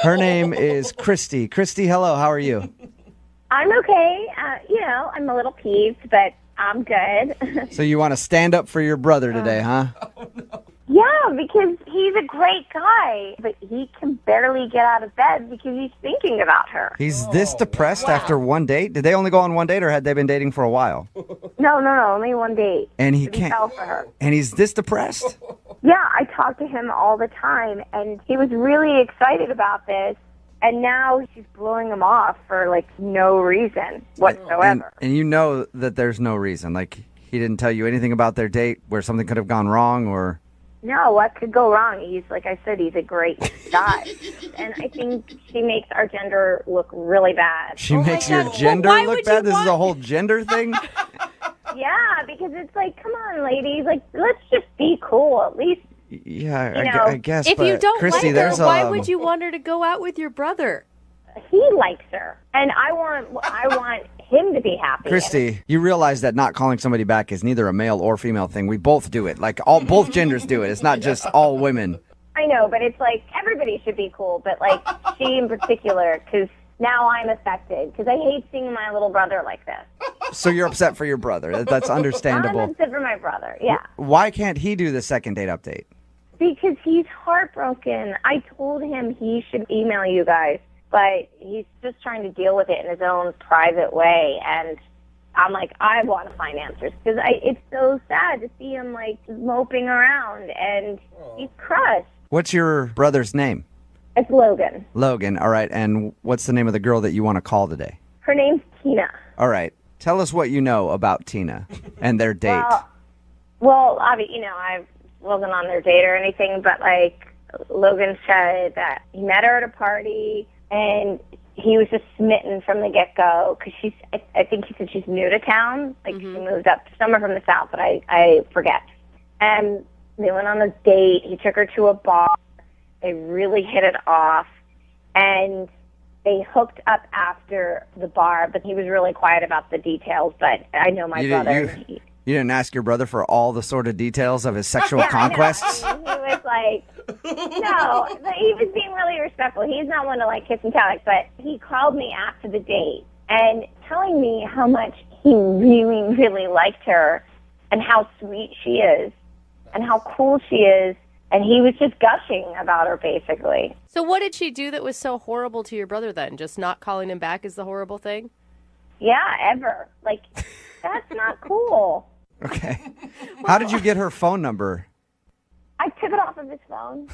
Her name is Christy. Christy, hello. How are you? I'm okay. I'm a little peeved, but I'm good. So you want to stand up for your brother today, huh? Yeah, because he's a great guy, but he can barely get out of bed because he's thinking about her. He's this depressed after one date? Did they only go on one date, or had they been dating for a while? No, only one date. And he But can't. fell for her. And he's this depressed? Yeah, I talk to him all the time, and he was really excited about this, and now she's blowing him off for, no reason whatsoever. And you know that there's no reason. He didn't tell you anything about their date where something could have gone wrong, or... No, what could go wrong? He's, like I said, he's a great guy. And I think she makes our gender look really bad. She makes your gender look bad? This is a whole gender thing? Yeah, because it's come on, ladies. Let's just be cool at least. Yeah, I guess. If you don't Christy, like her, why would you want her to go out with your brother? He likes her, and I want him to be happy. Christy, you realize that not calling somebody back is neither a male or female thing. We both do it. Both genders do it. It's not just all women. I know, but it's everybody should be cool, but she in particular, because now I'm affected, because I hate seeing my little brother like this. So you're upset for your brother. That's understandable. I'm upset for my brother, yeah. Why can't he do the second date update? Because he's heartbroken. I told him he should email you guys, but he's just trying to deal with it in his own private way, and I'm I want to find answers, because it's so sad to see him moping around, and he's crushed. What's your brother's name? It's Logan. Logan, all right. And what's the name of the girl that you want to call today? Her name's Tina. All right. Tell us what you know about Tina and their date. Well, obviously, I wasn't on their date or anything, but Logan said that he met her at a party, and he was just smitten from the get-go, because I think he said she's new to town. She moved up somewhere from the south, but I forget. And they went on a date. He took her to a bar. They really hit it off, and they hooked up after the bar, but he was really quiet about the detaetals, but I know my brother. You didn't ask your brother for all the sort of details of his sexual conquests? I mean, he was no, but he was being really respectful. He's not one to kiss and tell, but he called me after the date and telling me how much he really, really liked her and how sweet she is and how cool she is. And he was just gushing about her, basically. So what did she do that was so horrible to your brother then? Just not calling him back is the horrible thing? Yeah, ever. That's not cool. Okay. How did you get her phone number? I took it off of his phone.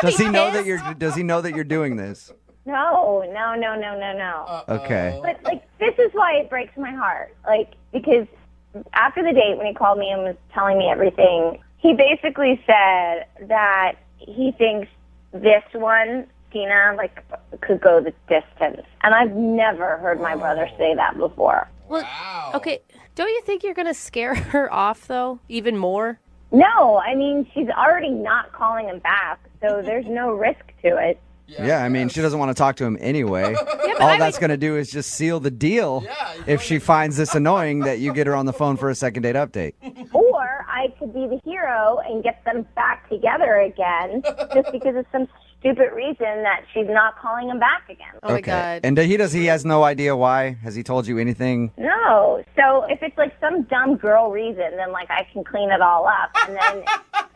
Does he know that you're doing this? No. Okay. But this is why it breaks my heart. Because after the date, when he called me and was telling me everything, he basically said that he thinks this one, Tina, could go the distance. And I've never heard my brother say that before. Well, okay, don't you think you're going to scare her off, though, even more? No, I mean, she's already not calling him back, so there's no risk to it. Yeah, I mean, she doesn't want to talk to him anyway. All that's going to do is just seal the deal if she finds this annoying that you get her on the phone for a second date update. Or I could be the hero and get them back together again just because of some stupid reason that she's not calling him back again. Oh, my God. And he has no idea why? Has he told you anything? No. So if it's some dumb girl reason, then I can clean it all up. And then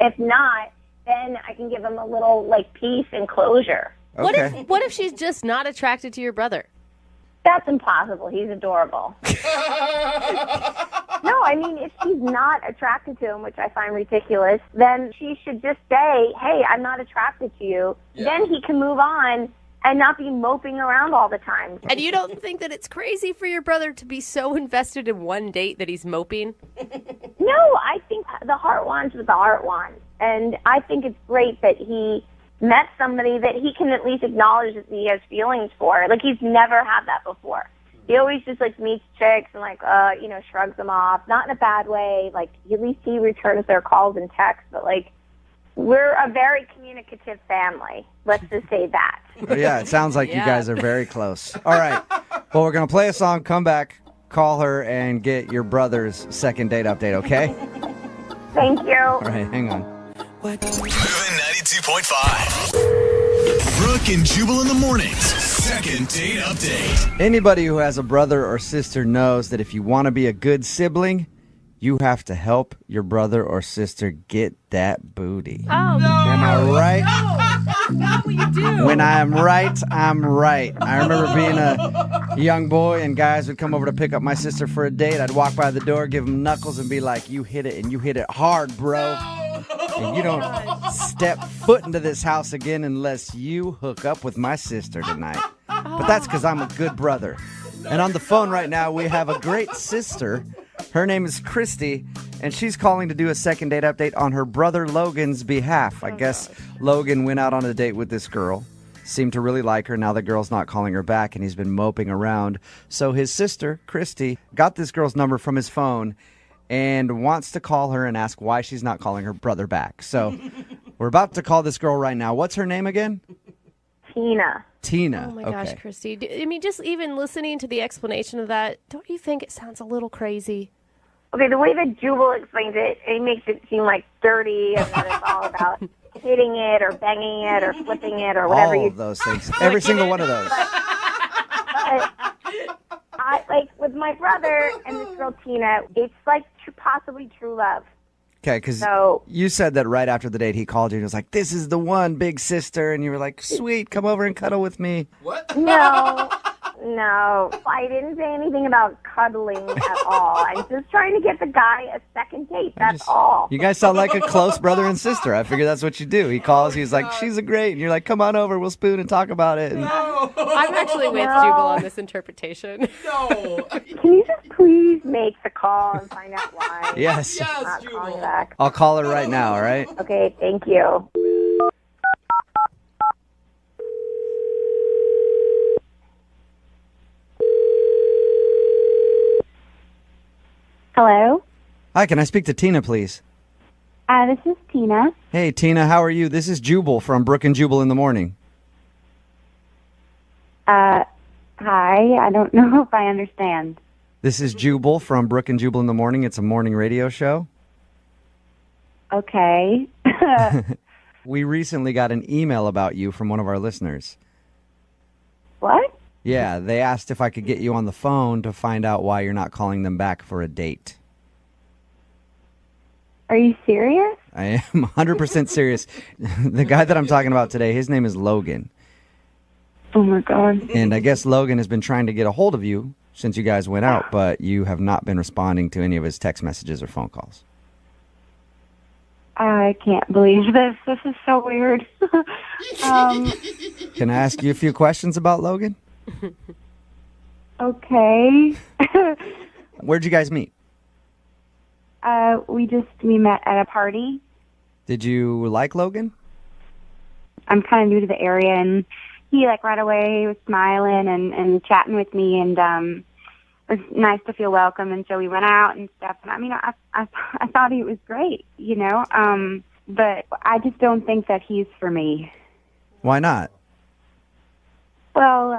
if not, then I can give him a little peace and closure. Okay. What if she's just not attracted to your brother? That's impossible. He's adorable. No, I mean, if she's not attracted to him, which I find ridiculous, then she should just say, hey, I'm not attracted to you. Yeah. Then he can move on and not be moping around all the time. And you don't think that it's crazy for your brother to be so invested in one date that he's moping? No, I think the heart wants what the heart wants. And I think it's great that he met somebody that he can at least acknowledge that he has feelings for. He's never had that before. He always just meets chicks and shrugs them off. Not in a bad way. At least he returns their calls and texts. But we're a very communicative family. Let's just say that. Yeah, it sounds like you guys are very close. All right. Well, we're gonna play a song. Come back, call her, and get your brother's second date update. Okay? Thank you. All right, hang on. Moving 92.5. Brooke and Jubal in the mornings. Second date update. Anybody who has a brother or sister knows that if you want to be a good sibling, you have to help your brother or sister get that booty. Oh, Am I right? no, that's not what you do. When I'm right, I'm right. I remember being a young boy and guys would come over to pick up my sister for a date. I'd walk by the door, give them knuckles, and be like, you hit it, and you hit it hard, bro. And you don't step foot into this house again unless you hook up with my sister tonight. But that's because I'm a good brother. And on the phone right now, we have a great sister. Her name is Christy, and she's calling to do a second date update on her brother Logan's behalf. I guess Logan went out on a date with this girl, seemed to really like her. Now the girl's not calling her back, and he's been moping around. So his sister, Christy, got this girl's number from his phone and wants to call her and ask why she's not calling her brother back. So we're about to call this girl right now. What's her name again? Tina. Tina. Oh my gosh, Christy. I mean, just even listening to the explanation of that, don't you think it sounds a little crazy? Okay, the way that Jubal explains it, it makes it seem like dirty and that it's all about hitting it or banging it or flipping it or whatever. All of those things. Every single one of those. I, like, with my brother and this girl Tina, it's like possibly true love. Okay, because So- you said that right after the date he called you and was like, this is the one, big sister. And you were like, sweet, come over and cuddle with me. No, I didn't say anything about cuddling at all. I'm just trying to get the guy a second date. That's all. You guys sound like a close brother and sister. I figured that's what you do. He calls, he's like, she's a great. And you're like, come on over, we'll spoon and talk about it. And I'm actually with Jubal on this interpretation. Can you just please make the call and find out why? yes, I'm not calling back. I'll call her right now, all right? Okay, thank you. Hello? Hi, can I speak to Tina, please? This is Tina. Hey, Tina, how are you? This is Jubal from Brooke and Jubal in the morning. Hi, I don't know if I understand. This is Jubal from Brooke and Jubal in the morning. It's a morning radio show. Okay. We recently got an email about you from one of our listeners. What? Yeah, they asked if I could get you on the phone to find out why you're not calling them back for a date. Are you serious? I am 100% serious. The guy that I'm talking about today, his name is Logan. Oh, my God. And I guess Logan has been trying to get a hold of you since you guys went out, but you have not been responding to any of his text messages or phone calls. I can't believe this. This is so weird. Can I ask you a few questions about Logan? Okay. Where'd you guys meet? We met at a party. Did you like Logan? I'm kind of new to the area, and he, like, right away was smiling and chatting with me, and it was nice to feel welcome, and so we went out and stuff. And I mean, I thought he was great, you know, but I just don't think that he's for me. Why not? Well,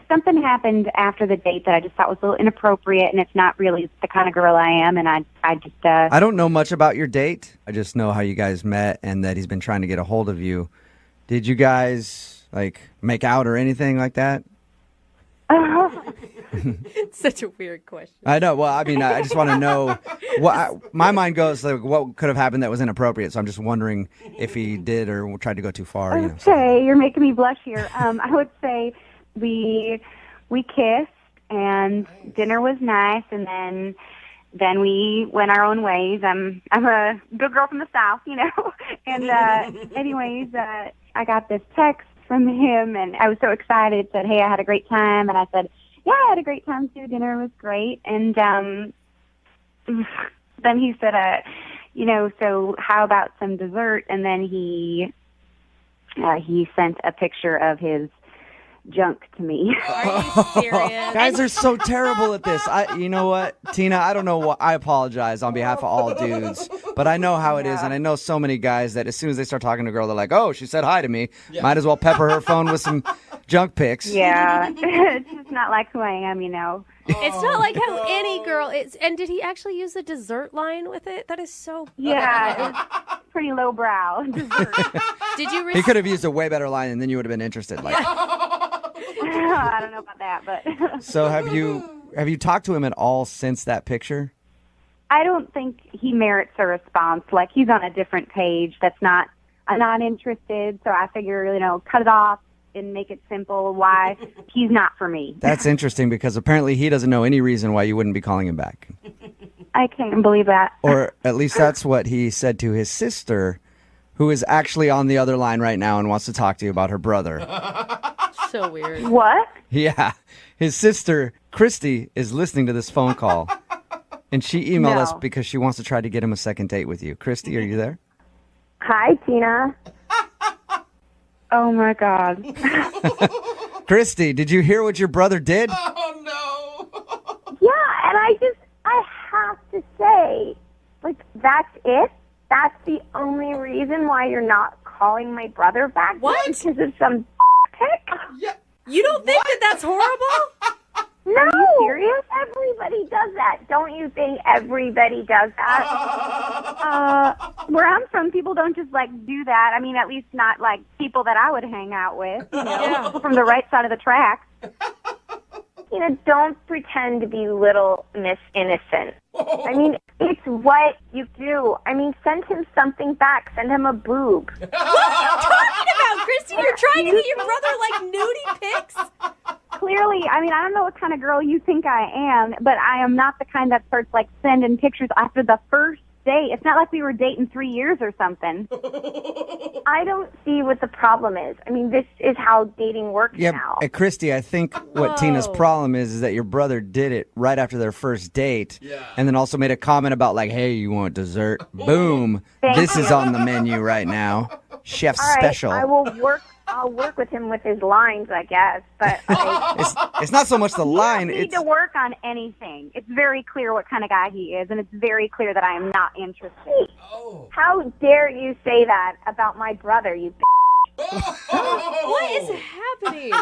something happened after the date that I just thought was a little inappropriate, and it's not really the kind of girl I am, and I just... I don't know much about your date. I just know how you guys met and that he's been trying to get a hold of you. Did you guys, like, make out or anything like that? It's such a weird question. I know. Well, I mean, I just want to know. My mind goes like, what could have happened that was inappropriate. So I'm just wondering if he did or tried to go too far. You know, Okay, you're making me blush here. I would say we kissed and dinner was nice, and then we went our own ways. I'm a good girl from the South, you know. And anyways, I got this text from him, and I was so excited. It said, "Hey, I had a great time," and I said, "Yeah, I had a great time too. Dinner was great." And then he said, "You know, so how about some dessert?" And then he sent a picture of his junk to me. Are you serious? guys are so terrible at this. You know what, Tina? I don't know what. I apologize on behalf of all dudes, but I know how it is, and I know so many guys that as soon as they start talking to a girl, they're like, "Oh, she said hi to me. Might as well pepper her phone with some junk pics." Yeah, it's just not like who I am, you know. It's not like how any girl is. And did he actually use the dessert line with it? That is so... Yeah, pretty lowbrow. Did you He could have used a way better line, and then you would have been interested. Like, I don't know about that, but so have you talked to him at all since that picture? I don't think he merits a response. Like, he's on a different page. I'm not interested, so I figure, cut it off and make it simple. Why? He's not for me. That's interesting because apparently he doesn't know any reason why you wouldn't be calling him back. I can't believe that. Or at least that's what he said to his sister, who is actually on the other line right now and wants to talk to you about her brother. So weird. What? Yeah. His sister, Christy, is listening to this phone call. And she emailed us because she wants to try to get him a second date with you. Christy, are you there? Hi, Tina. Oh, my God. Christy, did you hear what your brother did? Oh, no. Yeah, and I have to say, like, that's it? That's the only reason why you're not calling my brother back? What? Because of some pic? Yeah. You don't think that that's horrible? No. Are you serious? Everybody does that. Don't you think everybody does that? Where I'm from, people don't just, do that. I mean, at least not, people that I would hang out with, from the right side of the tracks. Don't pretend to be little Miss Innocent. I mean, it's what you do. I mean, send him something back. Send him a boob. What are you talking about, Christy? You're trying to get your brother, nudie pics? Clearly, I mean, I don't know what kind of girl you think I am, but I am not the kind that starts, sending pictures after the first date. It's not like we were dating 3 years or something. I don't see what the problem is. I mean, this is how dating works now. Christy, I think what Tina's problem is that your brother did it right after their first date. Yeah. And then also made a comment about, hey, you want dessert? Boom. This is on the menu right now. Chef All right, special. I'll work with him with his lines, I guess. But It's not so much the line. You don't need to work on anything. It's very clear what kind of guy he is, and it's very clear that I am not interested. How dare you say that about my brother, you What is happening?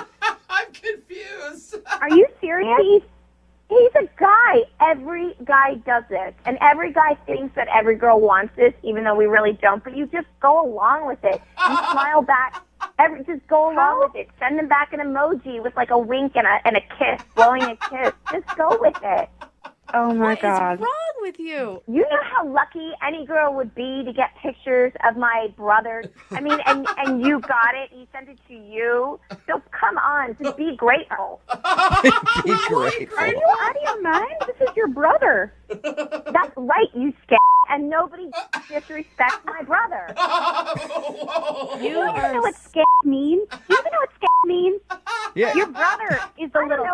I'm confused. Are you serious? He's a guy. Every guy does this. And every guy thinks that every girl wants this, even though we really don't. But you just go along with it. You smile back. Just go along with it. Send them back an emoji with a wink and a kiss, blowing a kiss. Just go with it. Oh, my God. What is wrong with you? You know how lucky any girl would be to get pictures of my brother? I mean, and you got it. He sent it to you. So come on, just be grateful. Be grateful. Are you out of your mind? This is your brother. That's right, you and nobody disrespects my brother. You don't even know what means. You even know what means? Yeah. Your brother is a little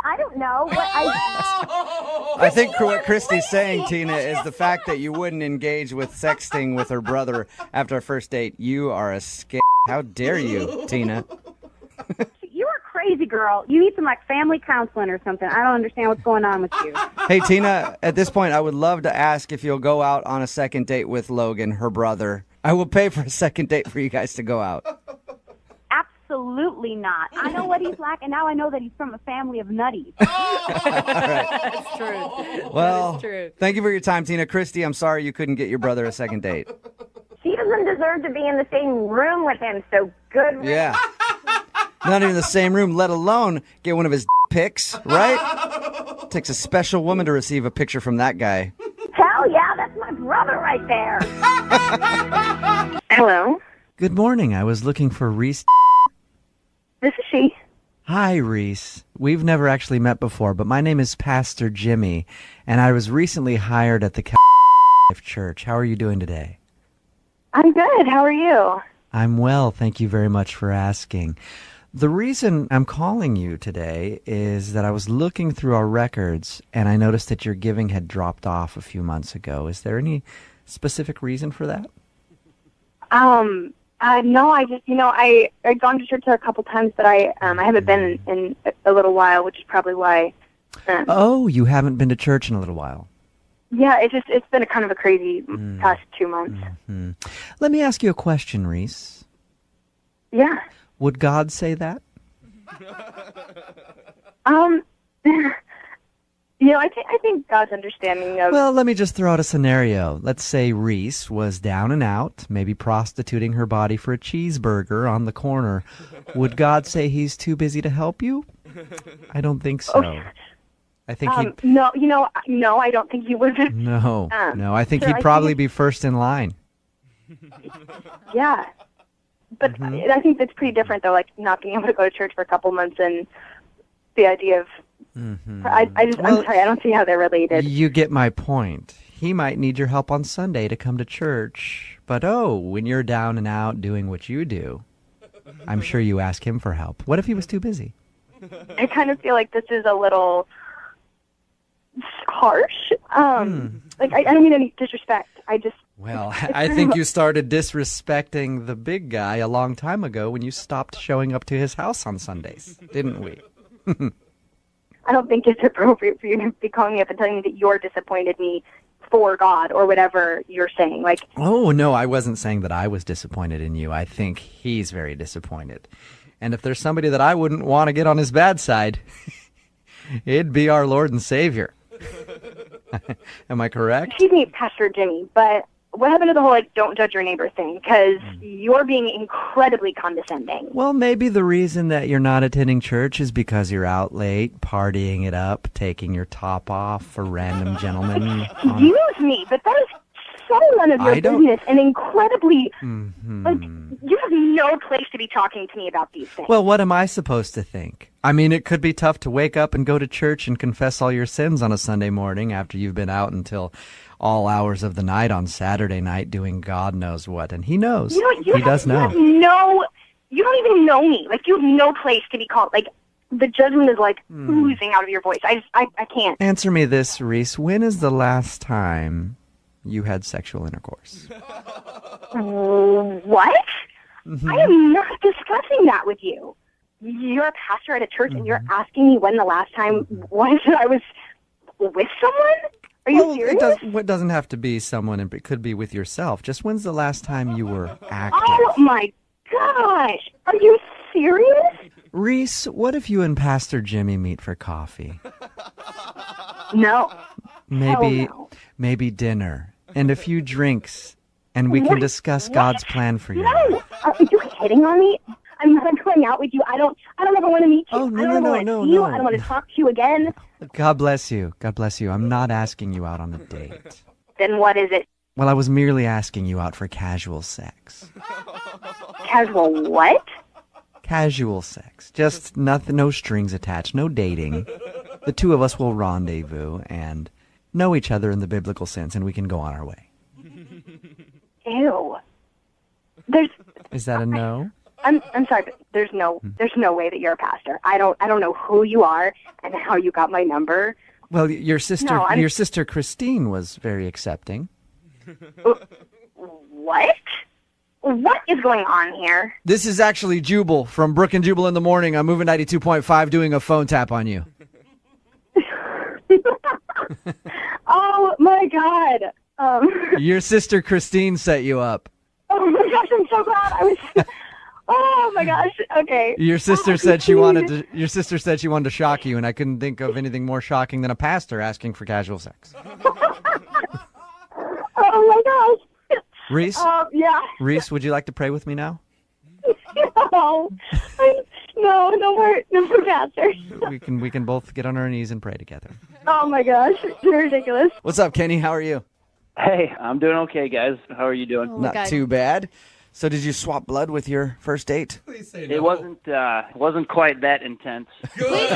I don't know. I think what Christy's saying, Tina, is the fact that you wouldn't engage with sexting with her brother after a first date. You are a How dare you, Tina? You're a crazy girl. You need some family counseling or something. I don't understand what's going on with you. Hey, Tina, at this point, I would love to ask if you'll go out on a second date with Logan, her brother. I will pay for a second date for you guys to go out. Absolutely not. I know what he's like, and now I know that he's from a family of nutties. That's true. Well, that is true. Thank you for your time, Tina. Christy, I'm sorry you couldn't get your brother a second date. She doesn't deserve to be in the same room with him, so good. Yeah. Not even the same room, let alone get one of his pics, right? Takes a special woman to receive a picture from that guy. Hell yeah, that's my brother right there. Hello? Good morning. I was looking for Reese. This is she. Hi, Reese. We've never actually met before, but my name is Pastor Jimmy, and I was recently hired at the Life Church. How are you doing today? I'm good. How are you? I'm well. Thank you very much for asking. The reason I'm calling you today is that I was looking through our records, and I noticed that your giving had dropped off a few months ago. Is there any specific reason for that? No, I just, I've gone to church there a couple times, but I haven't been in a little while, which is probably why. Oh, you haven't been to church in a little while. Yeah, it's been a kind of a crazy past 2 months. Mm-hmm. Let me ask you a question, Reese. Yeah. Would God say that? I think God's understanding of. Well, let me just throw out a scenario. Let's say Reese was down and out, maybe prostituting her body for a cheeseburger on the corner. Would God say he's too busy to help you? I don't think so. I think he'd... No, I don't think he would. No, I think sure, he'd probably be first in line. Yeah. But I think that's pretty different, though, like not being able to go to church for a couple months and the idea of... I'm sorry, I don't see how they're related. You get my point. He might need your help on Sunday to come to church. But when you're down and out doing what you do, I'm sure you ask him for help. What if he was too busy? I kind of feel like this is a little harsh. Like, I don't mean any disrespect. Well, I think you started disrespecting the big guy a long time ago when you stopped showing up to his house on Sundays, didn't we? I don't think it's appropriate for you to be calling me up and telling me that you're disappointed me for God or whatever you're saying. Like, oh, no, I wasn't saying that I was disappointed in you. I think he's very disappointed. And if there's somebody that I wouldn't want to get on his bad side, it'd be our Lord and Savior. Am I correct? Excuse me, Pastor Jimmy, but what happened to the whole, like, don't judge your neighbor thing? Because you're being incredibly condescending. Well, maybe the reason that you're not attending church is because you're out late, partying it up, taking your top off for random gentlemen. Excuse me, but that is so none of your business and incredibly, like, you have no place to be talking to me about these things. Well, what am I supposed to think? I mean, it could be tough to wake up and go to church and confess all your sins on a Sunday morning after you've been out until all hours of the night on Saturday night doing God knows what. And he knows. He does know. You don't even know me. Like, you have no place to be called. Like, the judgment is, like, oozing out of your voice. I can't. Answer me this, Reese. When is the last time you had sexual intercourse? What? I am not discussing that with you. You're a pastor at a church, and you're asking me when the last time was that I was with someone? Are you serious? It doesn't have to be someone, it could be with yourself. Just when's the last time you were active? Oh, my gosh. Are you serious? Reese, what if you and Pastor Jimmy meet for coffee? No. Maybe dinner and a few drinks, and we can discuss God's plan for you. No. Are you hitting on me? I'm not going out with you. I don't ever want to meet you. Oh, no, I don't want to see you. I don't want to talk to you again. God bless you. God bless you. I'm not asking you out on a date. Then what is it? Well, I was merely asking you out for casual sex. Casual what? Casual sex. Just nothing, no strings attached, no dating. The two of us will rendezvous and know each other in the biblical sense, and we can go on our way. Ew. Is that a no? I'm sorry, but there's no way that you're a pastor. I don't know who you are and how you got my number. Well, your sister Christine was very accepting. What? What is going on here? This is actually Jubal from Brooke and Jubal in the morning. I'm moving 92.5 doing a phone tap on you. Oh my God. Your sister Christine set you up. Oh my gosh, I'm so glad. Oh my gosh. Okay. Your sister said she wanted to shock you, and I couldn't think of anything more shocking than a pastor asking for casual sex. Oh my gosh. Reese? Yeah. Reese, would you like to pray with me now? No. No more pastors. We can both get on our knees and pray together. Oh my gosh, you're ridiculous. What's up, Kenny? How are you? Hey, I'm doing okay, guys. How are you doing? Oh, Not too bad. So did you swap blood with your first date? Please say no. It wasn't quite that intense. Please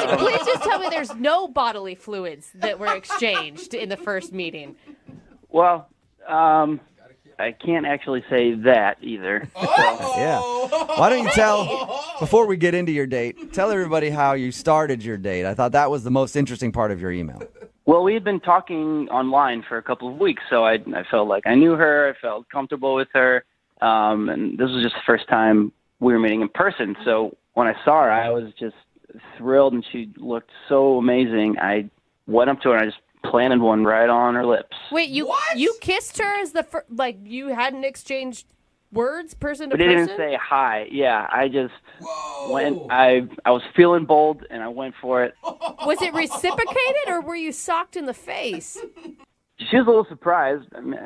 just tell me there's no bodily fluids that were exchanged in the first meeting. Well, I can't actually say that either. Yeah. Why don't you before we get into your date, tell everybody how you started your date. I thought that was the most interesting part of your email. Well, we had been talking online for a couple of weeks, so I felt like I knew her. I felt comfortable with her. And this was just the first time we were meeting in person. So when I saw her, I was just thrilled, and she looked so amazing. I went up to her, and I just planted one right on her lips. Wait, you kissed her as you hadn't exchanged words person to But person? I didn't say hi. Yeah, I just I was feeling bold, and I went for it. Was it reciprocated, or were you socked in the face? She was a little surprised.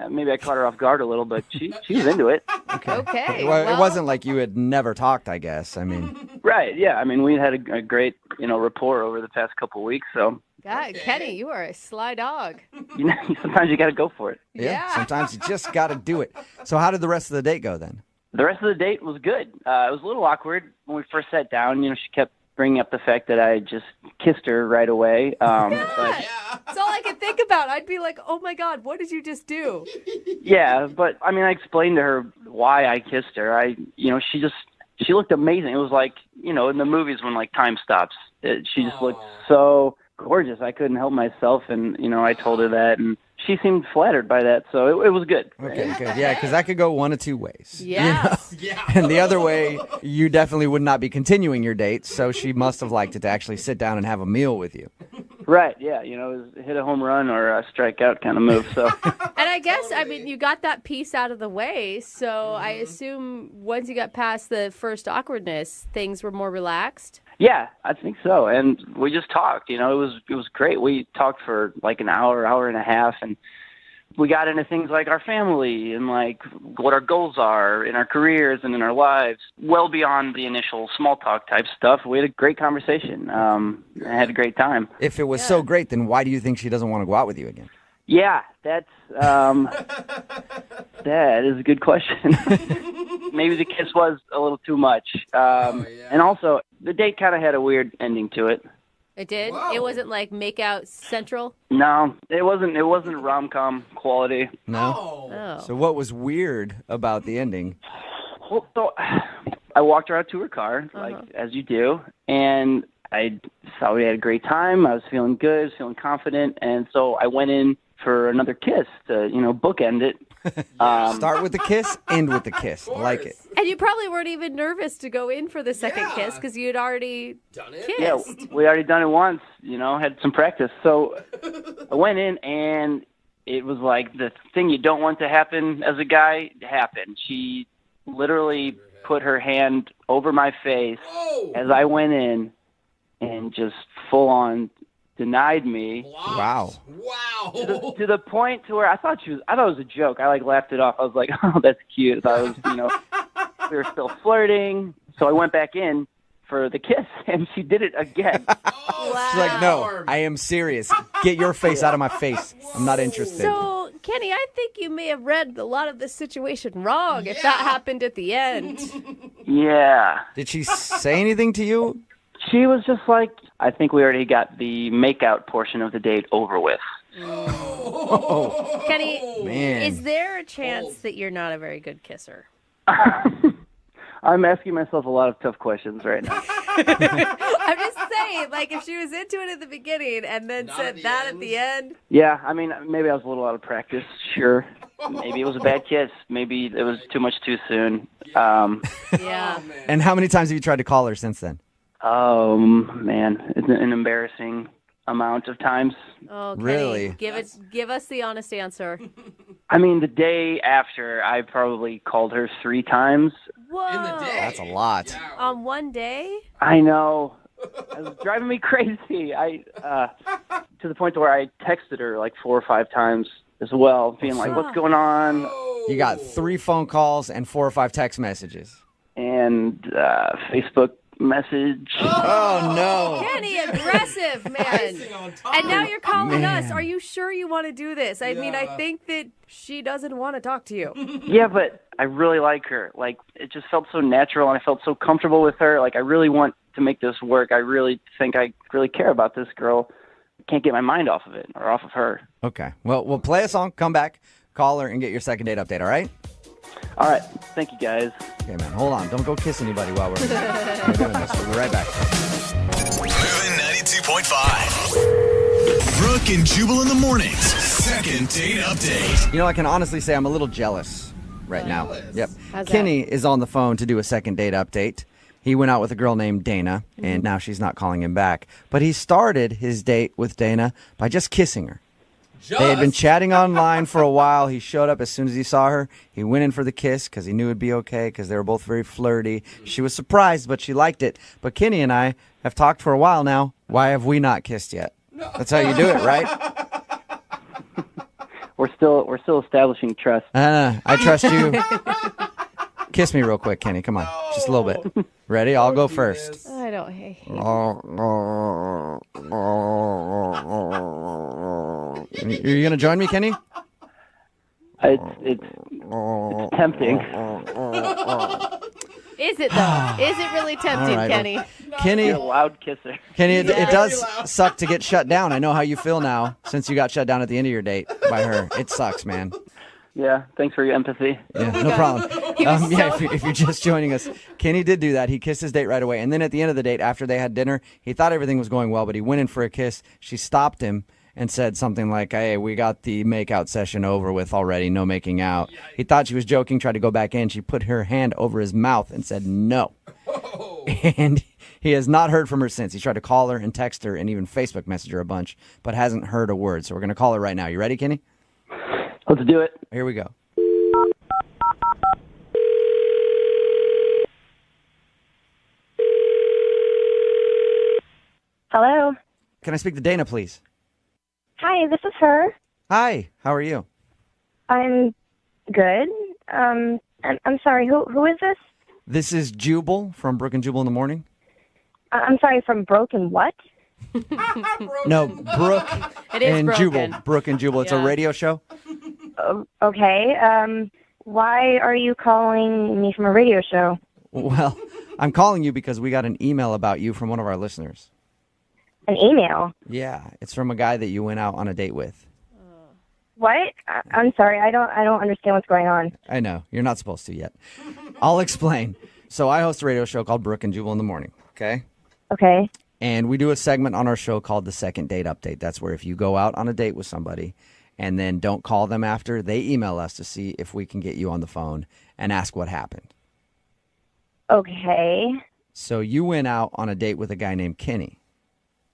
Maybe I caught her off guard a little, but she was into it. Okay. Well, it wasn't like you had never talked, I guess. I mean, Right, yeah. I mean, we had a great, rapport over the past couple of weeks, so God, Kenny, you are a sly dog. sometimes you got to go for it. yeah, sometimes you just got to do it. So how did the rest of the date go then? The rest of the date was good. It was a little awkward when we first sat down. She kept bringing up the fact that I just kissed her right away. But That's all I could think about. I'd be like, oh my God, what did you just do? yeah, but I mean, I explained to her why I kissed her. She looked amazing. It was like, in the movies when like time stops, she just looked so gorgeous. I couldn't help myself, and I told her that, and she seemed flattered by that, so it was good. Okay, good. Yeah, because that could go one of two ways. Yes. And the other way, you definitely would not be continuing your date, so she must have liked it to actually sit down and have a meal with you. Right, yeah, it was hit a home run or a strikeout kind of move, so. And I guess, you got that piece out of the way, so I assume once you got past the first awkwardness, things were more relaxed? Yeah, I think so. And we just talked, it was great. We talked for like an hour and a half, and we got into things like our family and like what our goals are in our careers and in our lives, well beyond the initial small talk type stuff. We had a great conversation. I had a great time. If it was so great, then why do you think she doesn't want to go out with you again? Yeah, that's that is a good question. Maybe the kiss was a little too much. And also the date kind of had a weird ending to it. It did? Whoa. It wasn't like make out central? No, it wasn't rom-com quality. No? Oh. So what was weird about the ending? Well, so I walked her out to her car, like as you do, and I thought we had a great time. I was feeling good, feeling confident, and so I went in for another kiss to, bookend it. Start with the kiss, end with the kiss. I like it. And you probably weren't even nervous to go in for the second kiss because you had already Done it? kissed. Yeah, we already done it once, had some practice. So I went in, and it was like the thing you don't want to happen as a guy happened. She literally put her hand over my face as I went in and just full on denied me. Wow. To the point to where I thought it was a joke. I laughed it off. I was like, oh, that's cute. I was, we were still flirting. So I went back in for the kiss, and she did it again. Wow. She's like, no, I am serious. Get your face out of my face. I'm not interested. So, Kenny, I think you may have read a lot of this situation wrong if that happened at the end. Yeah. Did she say anything to you? She was just like, I think we already got the make-out portion of the date over with. Oh, Kenny, man. is there a chance that you're not a very good kisser? I'm asking myself a lot of tough questions right now. I'm just saying, if she was into it at the beginning and then said that at the end. Yeah, I mean, maybe I was a little out of practice, sure. Maybe it was a bad kiss. Maybe it was too much too soon. Yeah. And how many times have you tried to call her since then? Oh, man, it's an embarrassing amount of times. Oh, Kenny, Really? give us the honest answer. I mean, the day after, I probably called her 3 times. Whoa. In the day. That's a lot. On one day? I know. It was driving me crazy. To the point to where I texted her 4 or 5 times as well, being like, what's going on? You got 3 phone calls and 4 or 5 text messages. And Facebook message. Oh, no. Kenny, aggressive, man. And now you're calling us. Are you sure you want to do this? I mean, I think that she doesn't want to talk to you. Yeah, but I really like her. It just felt so natural, and I felt so comfortable with her. I really want to make this work. I really think I really care about this girl. Can't get my mind off of it or off of her. Okay. Well, we'll play a song, come back, call her, and get your second date update, all right? All right. Thank you, guys. Okay, man. Hold on. Don't go kiss anybody while we're doing this. We'll be right back. Moving 92.5. Brooke and Jubal in the mornings. Second date update. I can honestly say I'm a little jealous right now. Yep. How's that? Kenny is on the phone to do a second date update. He went out with a girl named Dana, and now she's not calling him back. But he started his date with Dana by just kissing her. They had been chatting online for a while. He showed up as soon as he saw her. He went in for the kiss because he knew it'd be okay because they were both very flirty. She was surprised, but she liked it. But Kenny and I have talked for a while now. Why have we not kissed yet? That's how you do it, right? We're still establishing trust. I trust you. Kiss me real quick, Kenny. Come on. Just a little bit. Ready? I'll go first. I don't hate you. Are you going to join me, Kenny? It's tempting. Is it, though? Is it really tempting, right, Kenny? Kenny, You're a loud kisser. Kenny, it does suck to get shut down. I know how you feel now since you got shut down at the end of your date by her. It sucks, man. Yeah, thanks for your empathy. Yeah, no problem. If you're just joining us, Kenny did do that. He kissed his date right away. And then at the end of the date, after they had dinner, he thought everything was going well, but he went in for a kiss. She stopped him and said something like, hey, we got the makeout session over with already, no making out. He thought she was joking, tried to go back in. She put her hand over his mouth and said no. And he has not heard from her since. He tried to call her and text her and even Facebook message her a bunch, but hasn't heard a word. So we're going to call her right now. You ready, Kenny? Let's do it. Here we go. Hello. Can I speak to Dana, please? Hi, this is her. Hi, how are you? I'm good. I'm sorry. Who is this? This is Jubal from Brooke and Jubal in the morning. I'm sorry. From Broken what? No, Brooke It is and broken. Jubal. Brooke and Jubal. It's a Yeah. radio show. Okay. Why are you calling me from a radio show? Well, I'm calling you because we got an email about you from one of our listeners. An email? Yeah, it's from a guy that you went out on a date with. What? I'm sorry. I don't understand what's going on. I know. You're not supposed to yet. I'll explain. So I host a radio show called Brooke and Jubal in the morning, okay? Okay. And we do a segment on our show called the Second Date Update. That's where if you go out on a date with somebody and then don't call them after, they email us to see if we can get you on the phone and ask what happened. Okay. So you went out on a date with a guy named Kenny.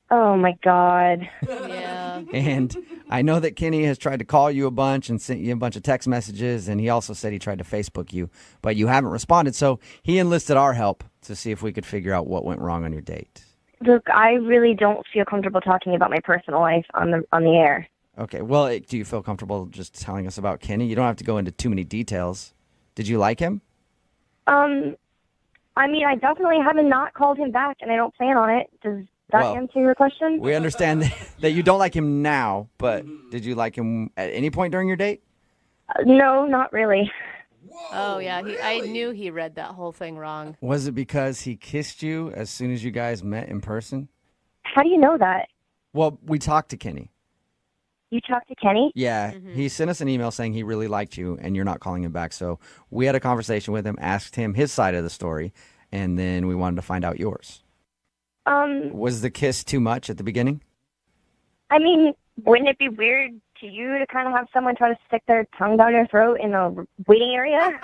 Oh my God. Yeah. And I know that Kenny has tried to call you a bunch and sent you a bunch of text messages, and he also said he tried to Facebook you, but you haven't responded. So he enlisted our help to see if we could figure out what went wrong on your date. Look, I really don't feel comfortable talking about my personal life on the air. Okay, well, do you feel comfortable just telling us about Kenny? You don't have to go into too many details. Did you like him? I mean, I definitely haven't not called him back, and I don't plan on it. Does that Well, answer your question? We understand that you don't like him now, but did you like him at any point during your date? No, not really. Oh, yeah. I knew he read that whole thing wrong. Was it because he kissed you as soon as you guys met in person? How do you know that? Well, we talked to Kenny. You talked to Kenny? Yeah, he sent us an email saying he really liked you and you're not calling him back. So we had a conversation with him, asked him his side of the story, and then we wanted to find out yours. Was the kiss too much at the beginning? I mean, wouldn't it be weird to you to kind of have someone try to stick their tongue down your throat in the waiting area?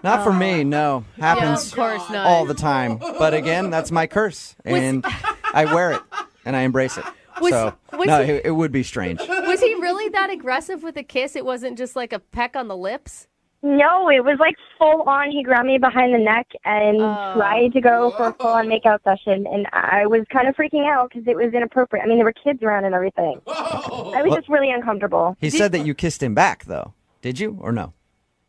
Not for me, no. Happens of course not. all the time. But again, that's my curse, and I wear it, and I embrace it. Was it would be strange. Was he really that aggressive with a kiss? It wasn't just like a peck on the lips? No, it was like full on. He grabbed me behind the neck and tried to go for a full on makeout session, and I was kind of freaking out because it was inappropriate. I mean, there were kids around and everything. I was just really uncomfortable. He said that you kissed him back, though. Did you or no?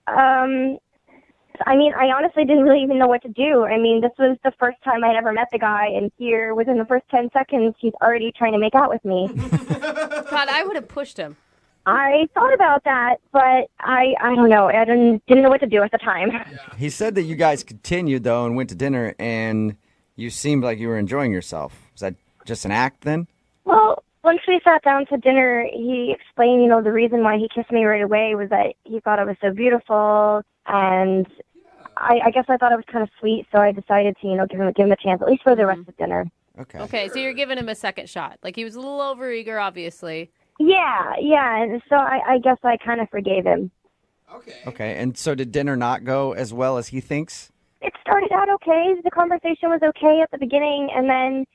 I mean, I honestly didn't really even know what to do. I mean, this was the first time I'd ever met the guy, and here, within the first 10 seconds, he's already trying to make out with me. God, I would have pushed him. I thought about that, but I don't know. I didn't know what to do at the time. He said that you guys continued, though, and went to dinner, and you seemed like you were enjoying yourself. Was that just an act then? Well, once we sat down to dinner, he explained, the reason why he kissed me right away was that he thought I was so beautiful, and I guess I thought it was kind of sweet, so I decided to, give him a chance, at least for the rest of dinner. Okay, so you're giving him a second shot. Like, he was a little overeager, obviously. Yeah, and so I guess I kind of forgave him. Okay, and so did dinner not go as well as he thinks? It started out okay. The conversation was okay at the beginning, and then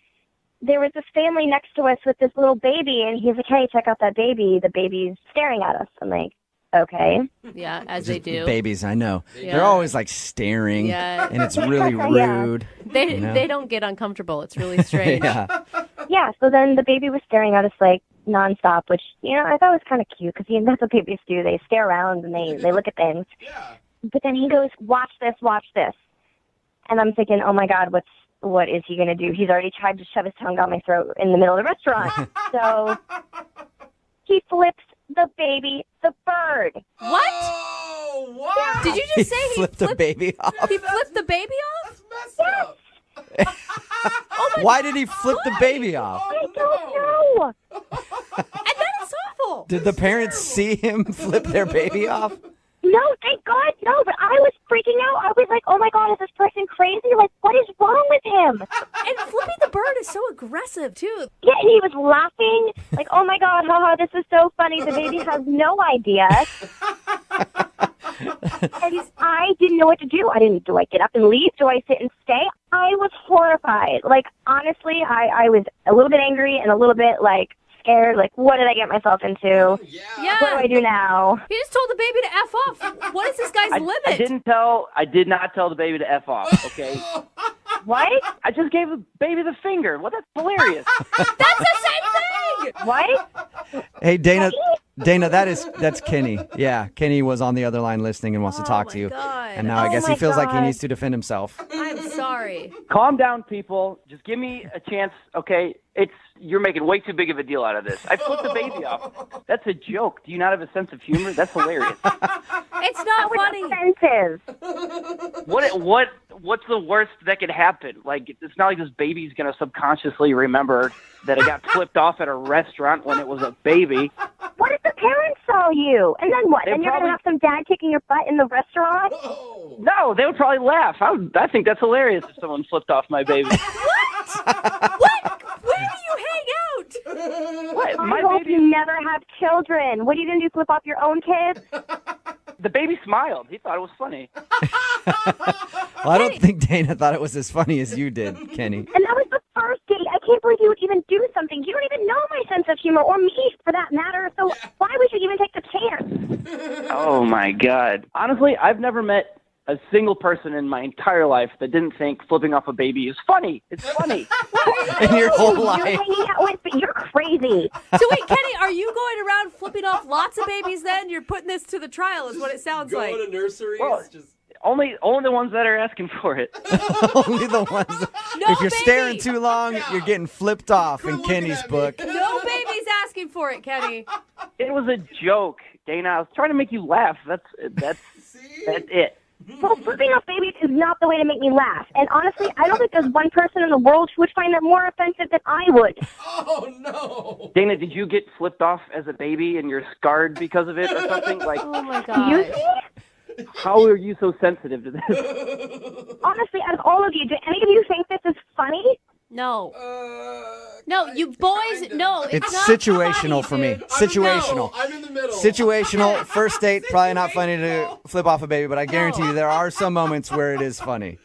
there was this family next to us with this little baby, and he's like, hey, check out that baby. The baby's staring at us. I'm like, okay. Yeah, as they do. Babies, I know. Yeah. They're always like staring, Yeah. and it's really rude. They don't get uncomfortable. It's really strange. Yeah, so then the baby was staring at us like nonstop, which, I thought was kind of cute because that's what babies do. They stare around and they look at things. Yeah. But then he goes, watch this. And I'm thinking, oh my God, what is he going to do? He's already tried to shove his tongue down my throat in the middle of the restaurant. So he flips the baby the bird. What? Oh, wow. Did you just say he flipped the baby off? He flipped the baby off? That's messed up. Why did he flip the baby off? I don't know. And that is awful. Did the parents see him flip their baby off? No, thank God, no. But I was freaking out. I was like, oh my God, is this person crazy? Like, what is wrong with him? And flipping the bird is so aggressive, too. Yeah, and he was laughing. Like, oh my God, haha, this is so funny. The baby has no idea. And I didn't know what to do. Do I get up and leave? Do I sit and stay? I was horrified. Like, honestly, I was a little bit angry and a little bit, like, scared. Like, what did I get myself into? Yeah. What do I do now? He just told the baby to F off. What is this guy's limit? I did not tell the baby to F off, okay? What? I just gave the baby the finger. Well, that's hilarious. That's the same thing. What? Hey, Dana, that's Kenny. Yeah, Kenny was on the other line listening and wants to talk to you. God. And now I guess he feels like he needs to defend himself. I'm sorry. Calm down, people. Just give me a chance, okay? You're making way too big of a deal out of this. I flipped the baby off. That's a joke. Do you not have a sense of humor? That's hilarious. It's not funny. Offensive. What's the worst that could happen? Like, it's not like this baby's gonna subconsciously remember that it got flipped off at a restaurant when it was a baby. What if the parents saw you? And then what? They And you're going to have some dad kicking your butt in the restaurant? No, they would probably laugh. I think that's hilarious if someone flipped off my baby. What? Where do you hang out? What? I hope you never have children. What are you going to do, flip off your own kids? The baby smiled. He thought it was funny. Well, I don't think Dana thought it was as funny as you did, Kenny. And that was the first date. I can't believe you would even do something. You don't even know my sense of humor, or me for that matter, so why would you even take the chance? Oh, my God. Honestly, I've never met a single person in my entire life that didn't think flipping off a baby is funny. It's funny. In your whole You're life. hanging out with, but you're crazy. So wait, Kenny, are you going around flipping off lots of babies then? You're putting this to the trial is what it sounds like. Going to nurseries. Well, just... Only the ones that are asking for it. Only the ones. No If you're baby. staring too long, you're getting flipped off in looking Kenny's at me. book. No baby's asking for it, Kenny. It was a joke, Dana. I was trying to make you laugh. That's it. Well, flipping off babies is not the way to make me laugh. And honestly, I don't think there's one person in the world who would find that more offensive than I would. Oh, no. Dana, did you get flipped off as a baby and you're scarred because of it or something? Like, Oh my You God. see? how are you so sensitive to this? Honestly, out of all of you, do any of you think this is funny? No. No, you boys, no. It's not situational funny, for me. dude. Situational. I'm in the middle. Situational. First date, probably not funny to flip off a baby, but I guarantee you there are some moments where it is funny.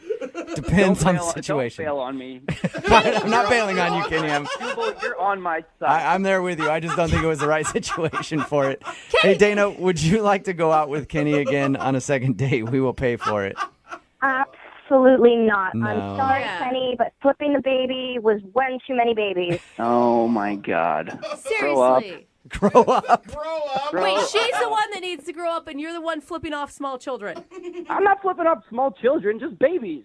Depends on the situation. Don't bail on me. I'm not bailing on you, Kenny. Jubal, you're on my side. I'm there with you. I just don't think it was the right situation for it. Hey, Dana, would you like to go out with Kenny again on a second date? We will pay for it. Absolutely not. No. I'm sorry, Yeah. Kenny, but flipping the baby was one too many babies. Oh, my God. Seriously. Grow up. Grow up. Wait, she's the one that needs to grow up, and you're the one flipping off small children. I'm not flipping up small children, just babies.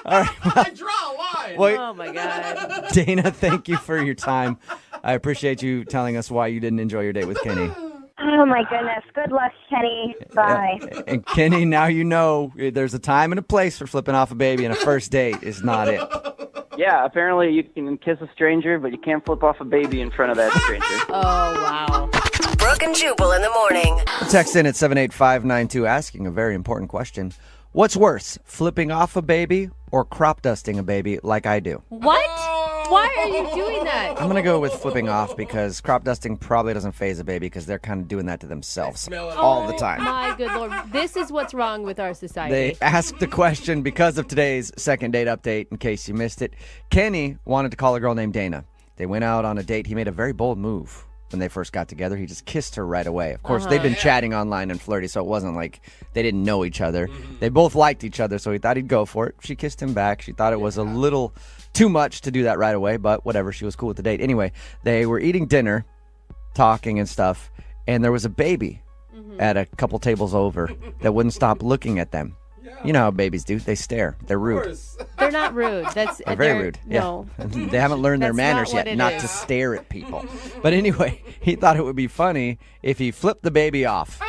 All right. I draw a line. Well, Oh my God. Dana, thank you for your time. I appreciate you telling us why you didn't enjoy your date with Kenny. Oh, my goodness. Good luck, Kenny. Bye. And Kenny, now you know there's a time and a place for flipping off a baby, and a first date is not it. Yeah, apparently you can kiss a stranger, but you can't flip off a baby in front of that stranger. Oh, wow. Brooke and Jubal in the morning. Text in at 78592 asking a very important question. What's worse, flipping off a baby or crop dusting a baby like I do? What? Why are you doing that? I'm going to go with flipping off because crop dusting probably doesn't faze a baby because they're kind of doing that to themselves all the time. My good Lord. This is what's wrong with our society. They asked the question because of today's second date update, in case you missed it. Kenny wanted to call a girl named Dana. They went out on a date. He made a very bold move. When they first got together, he just kissed her right away. Of course, they've been chatting online and flirty, so it wasn't like they didn't know each other. They both liked each other, so he thought he'd go for it. She kissed him back. She thought it was a little too much to do that right away, but whatever. She was cool with the date. Anyway, they were eating dinner, talking and stuff, and there was a baby at a couple tables over that wouldn't stop looking at them. You know how babies do. They stare. They're rude. They're not rude. They're very rude. No. Yeah. They haven't learned their manners yet, not to stare at people. But anyway, he thought it would be funny if he flipped the baby off.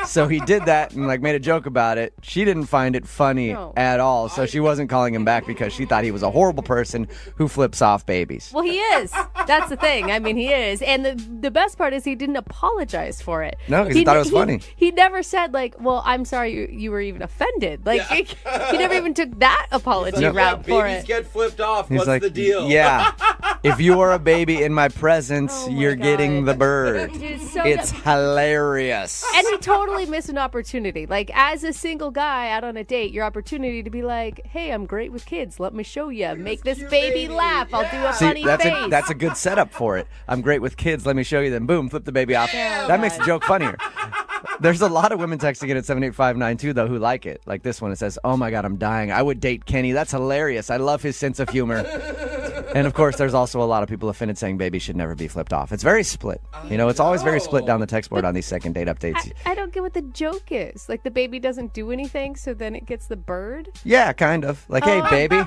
So he did that and made a joke about it. She didn't find it funny at all, so she wasn't calling him back because she thought he was a horrible person who flips off babies. Well, he is. That's the thing. I mean, he is. And the best part is he didn't apologize for it. No, because he thought it was funny. He never said, well, I'm sorry you were even offended. He never even took that apology route for it. Babies get flipped off. He's What's the deal? Yeah. If you are a baby in my presence, you're getting the bird. Dude, so it's hilarious. And he totally missed an opportunity. As a single guy out on a date, your opportunity to be like, hey, I'm great with kids. Let me show you. Make this baby laugh. I'll do a funny face. That's a good setup for it. I'm great with kids. Let me show you. Then boom, flip the baby off. That makes the joke funnier. There's a lot of women texting in at 78592 though who like it. Like this one, it says, "Oh my God, I'm dying. I would date Kenny. That's hilarious. I love his sense of humor." And of course, there's also a lot of people offended saying babies should never be flipped off. It's very split. It's always very split down the text board on these second date updates. I don't get what the joke is. The baby doesn't do anything, so then it gets the bird? Yeah, kind of. Hey, baby.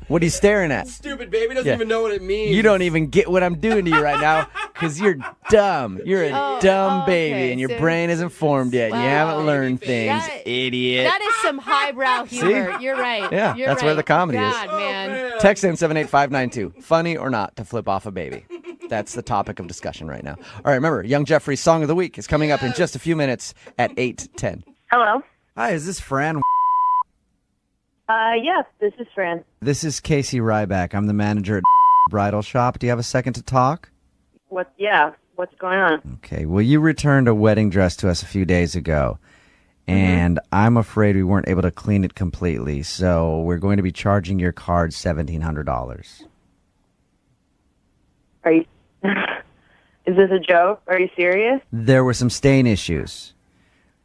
What are you staring at? Stupid baby doesn't even know what it means. You don't even get what I'm doing to you right now because you're dumb. You're a dumb baby and your brain isn't formed yet. And you haven't learned things, idiot. That is some highbrow humor. See? You're right. Yeah, that's where the comedy is. God, man. Text in 78592. Funny or not to flip off a baby? That's the topic of discussion right now. All right, remember, Young Jeffrey's Song of the Week is coming up in just a few minutes at 8:10. Hello. Hi, is this Fran? Yes, this is Fran. This is Casey Ryback. I'm the manager at Bridal Shop. Do you have a second to talk? What's going on? Okay, well, you returned a wedding dress to us a few days ago, and I'm afraid we weren't able to clean it completely, so we're going to be charging your card $1,700. Are you? Is this a joke? Are you serious? There were some stain issues.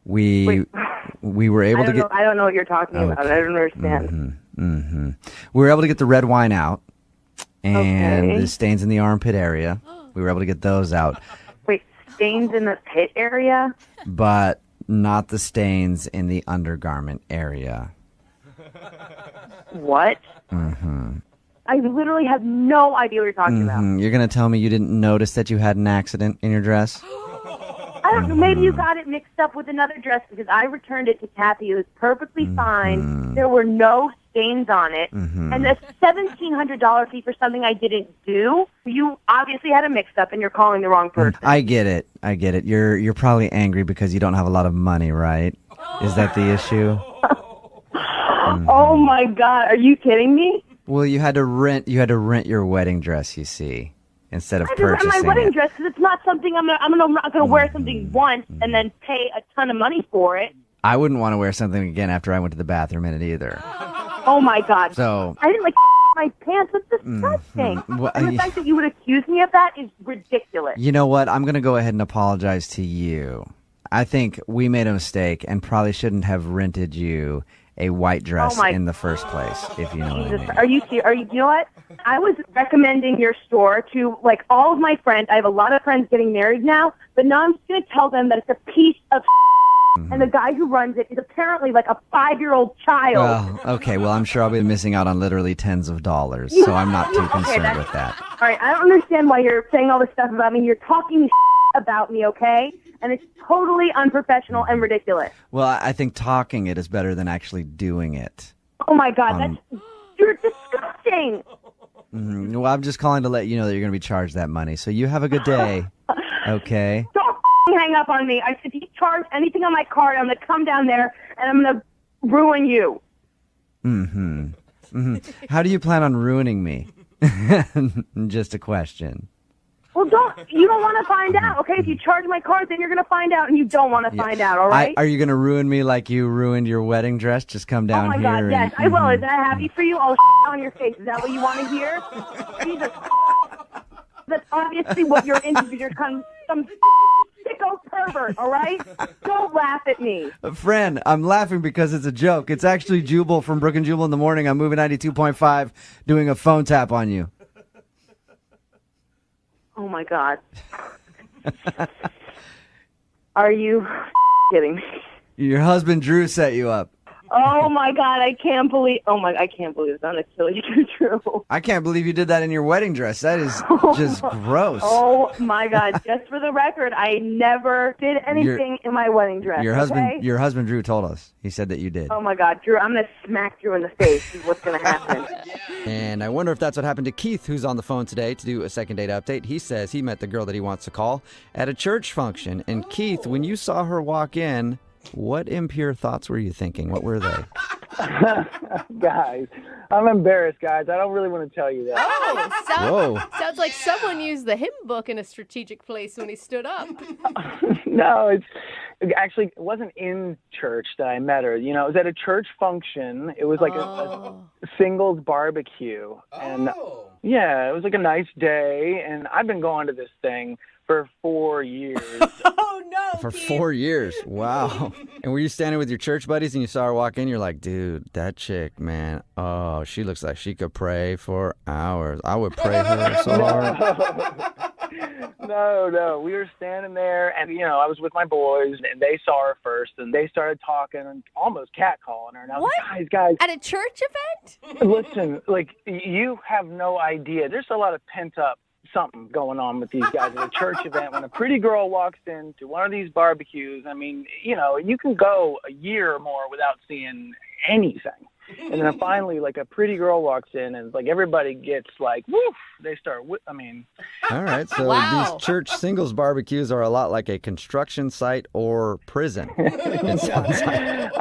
We were able to get... I don't know what you're talking about. I don't understand. We were able to get the red wine out, and the stains in the armpit area. We were able to get those out. Wait, stains in the pit area? But not the stains in the undergarment area. What? I literally have no idea what you're talking about. You're going to tell me you didn't notice that you had an accident in your dress? I don't know. Maybe you got it mixed up with another dress because I returned it to Kathy. It was perfectly fine. There were no stains on it. And a $1,700 fee for something I didn't do. You obviously had a mix-up and you're calling the wrong person. I get it. You're probably angry because you don't have a lot of money, right? Is that the issue? Oh my God! Are you kidding me? Well, you had to rent your wedding dress, you see, instead of purchasing my wedding dress because it's not something I'm not gonna wear something once and then pay a ton of money for it. I wouldn't want to wear something again after I went to the bathroom in it either. Oh my God! So I didn't my pants. It's disgusting. Well, and the fact that you would accuse me of that is ridiculous. You know what? I'm going to go ahead and apologize to you. I think we made a mistake and probably shouldn't have rented you a white dress in the first place, if you know what I mean. Are you you know what? I was recommending your store to all of my friends. I have a lot of friends getting married now, but now I'm just going to tell them that it's a piece of and the guy who runs it is apparently a 5-year-old child. Well, okay. Well, I'm sure I'll be missing out on literally tens of dollars, so I'm not too concerned with that. All right, I don't understand why you're saying all this stuff about me. You're talking about me, okay? And it's totally unprofessional and ridiculous. Well, I think talking it is better than actually doing it. Oh my God, you're disgusting. Well, I'm just calling to let you know that you're going to be charged that money. So you have a good day, okay? Don't hang up on me. If you charge anything on my card, I'm going to come down there and I'm going to ruin you. How do you plan on ruining me? Just a question. Well, you don't want to find out, okay? If you charge my card, then you're going to find out, and you don't want to find out, all right? Are you going to ruin me like you ruined your wedding dress? Just come down here. Oh, my God, yes, I will. Is that happy for you? I'll on your face. Is that what you want to hear? Jesus. That's obviously what you're into. You're some sicko pervert, all right? Don't laugh at me. Friend, I'm laughing because it's a joke. It's actually Jubal from Brooke and Jubal in the morning. I'm moving 92.5, doing a phone tap on you. Oh, my God. Are you kidding me? Your husband Drew set you up. Oh, my God. I can't believe it's not actually true. I can't believe you did that in your wedding dress. That is just gross. Oh, my God. Just for the record, I never did anything in my wedding dress. Your okay? husband Drew told us. He said that you did. Oh, my God. Drew, I'm going to smack Drew in the face is what's going to happen. And I wonder if that's what happened to Keith, who's on the phone today to do a second date update. He says he met the girl that he wants to call at a church function. And Keith, when you saw her walk in, what impure thoughts were you thinking? What were they? Guys, I'm embarrassed, guys. I don't really want to tell you that. Oh, sounds like someone used the hymn book in a strategic place when he stood up. No, it wasn't in church that I met her. You know, it was at a church function. It was like a singles barbecue. And yeah, it was like a nice day. And I've been going to this thing for 4 years. Oh, no. For 4 years. Wow. And were you standing with your church buddies and you saw her walk in? You're like, dude, that chick, man. Oh, she looks like she could pray for hours. I would pray her so hard. No. We were standing there and, I was with my boys and they saw her first and they started talking and almost catcalling her. And I was like, guys. At a church event? Listen, you have no idea. There's a lot of pent up something going on with these guys at a church event. When a pretty girl walks into one of these barbecues, I mean, you can go a year or more without seeing anything. And then finally, a pretty girl walks in and everybody gets woof, they start, All right, so these church singles barbecues are a lot like a construction site or prison. It sounds like.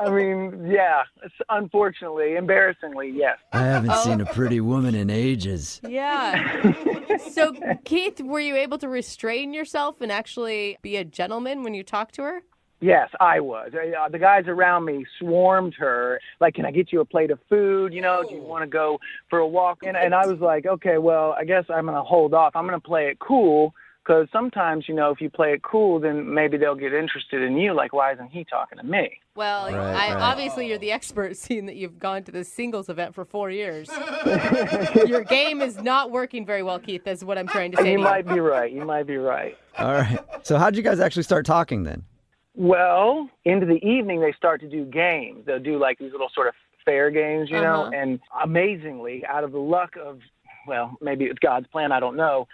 It's unfortunately, embarrassingly, yes. I haven't seen a pretty woman in ages. Yeah. So, Keith, were you able to restrain yourself and actually be a gentleman when you talked to her? Yes, I was. The guys around me swarmed her. Can I get you a plate of food? Do you want to go for a walk? And I was like, okay, well, I guess I'm going to hold off. I'm going to play it cool because sometimes, if you play it cool, then maybe they'll get interested in you. Why isn't he talking to me? Well, obviously you're the expert, seeing that you've gone to this singles event for 4 years. Your game is not working very well, Keith, is what I'm trying to say. You might be right. All right. So how'd you guys actually start talking then? Well, into the evening, they start to do games. They'll do these little sort of fair games, and amazingly, out of the luck of, maybe it's God's plan, I don't know,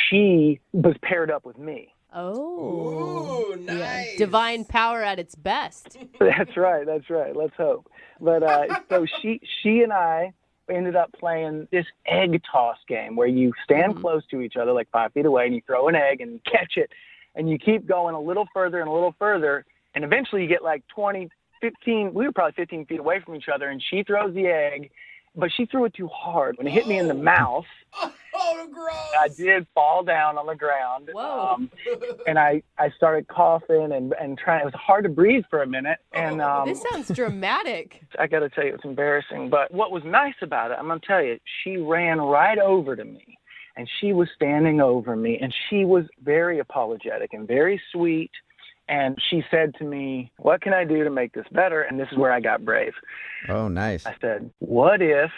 she was paired up with me. Oh. Ooh, nice. Yeah. Divine power at its best. That's right. Let's hope. But so she and I ended up playing this egg toss game where you stand close to each other, 5 feet away, and you throw an egg and catch it. And you keep going a little further and a little further, and eventually you get 20, 15, we were probably 15 feet away from each other, and she throws the egg, but she threw it too hard. When it hit me in the mouth, gross. I did fall down on the ground. Whoa. And I started coughing and trying. It was hard to breathe for a minute. And this sounds dramatic. I got to tell you, it's embarrassing. But what was nice about it, I'm going to tell you, she ran right over to me. And she was standing over me, and she was very apologetic and very sweet. And she said to me, what can I do to make this better? And this is where I got brave. Oh, nice. I said, what if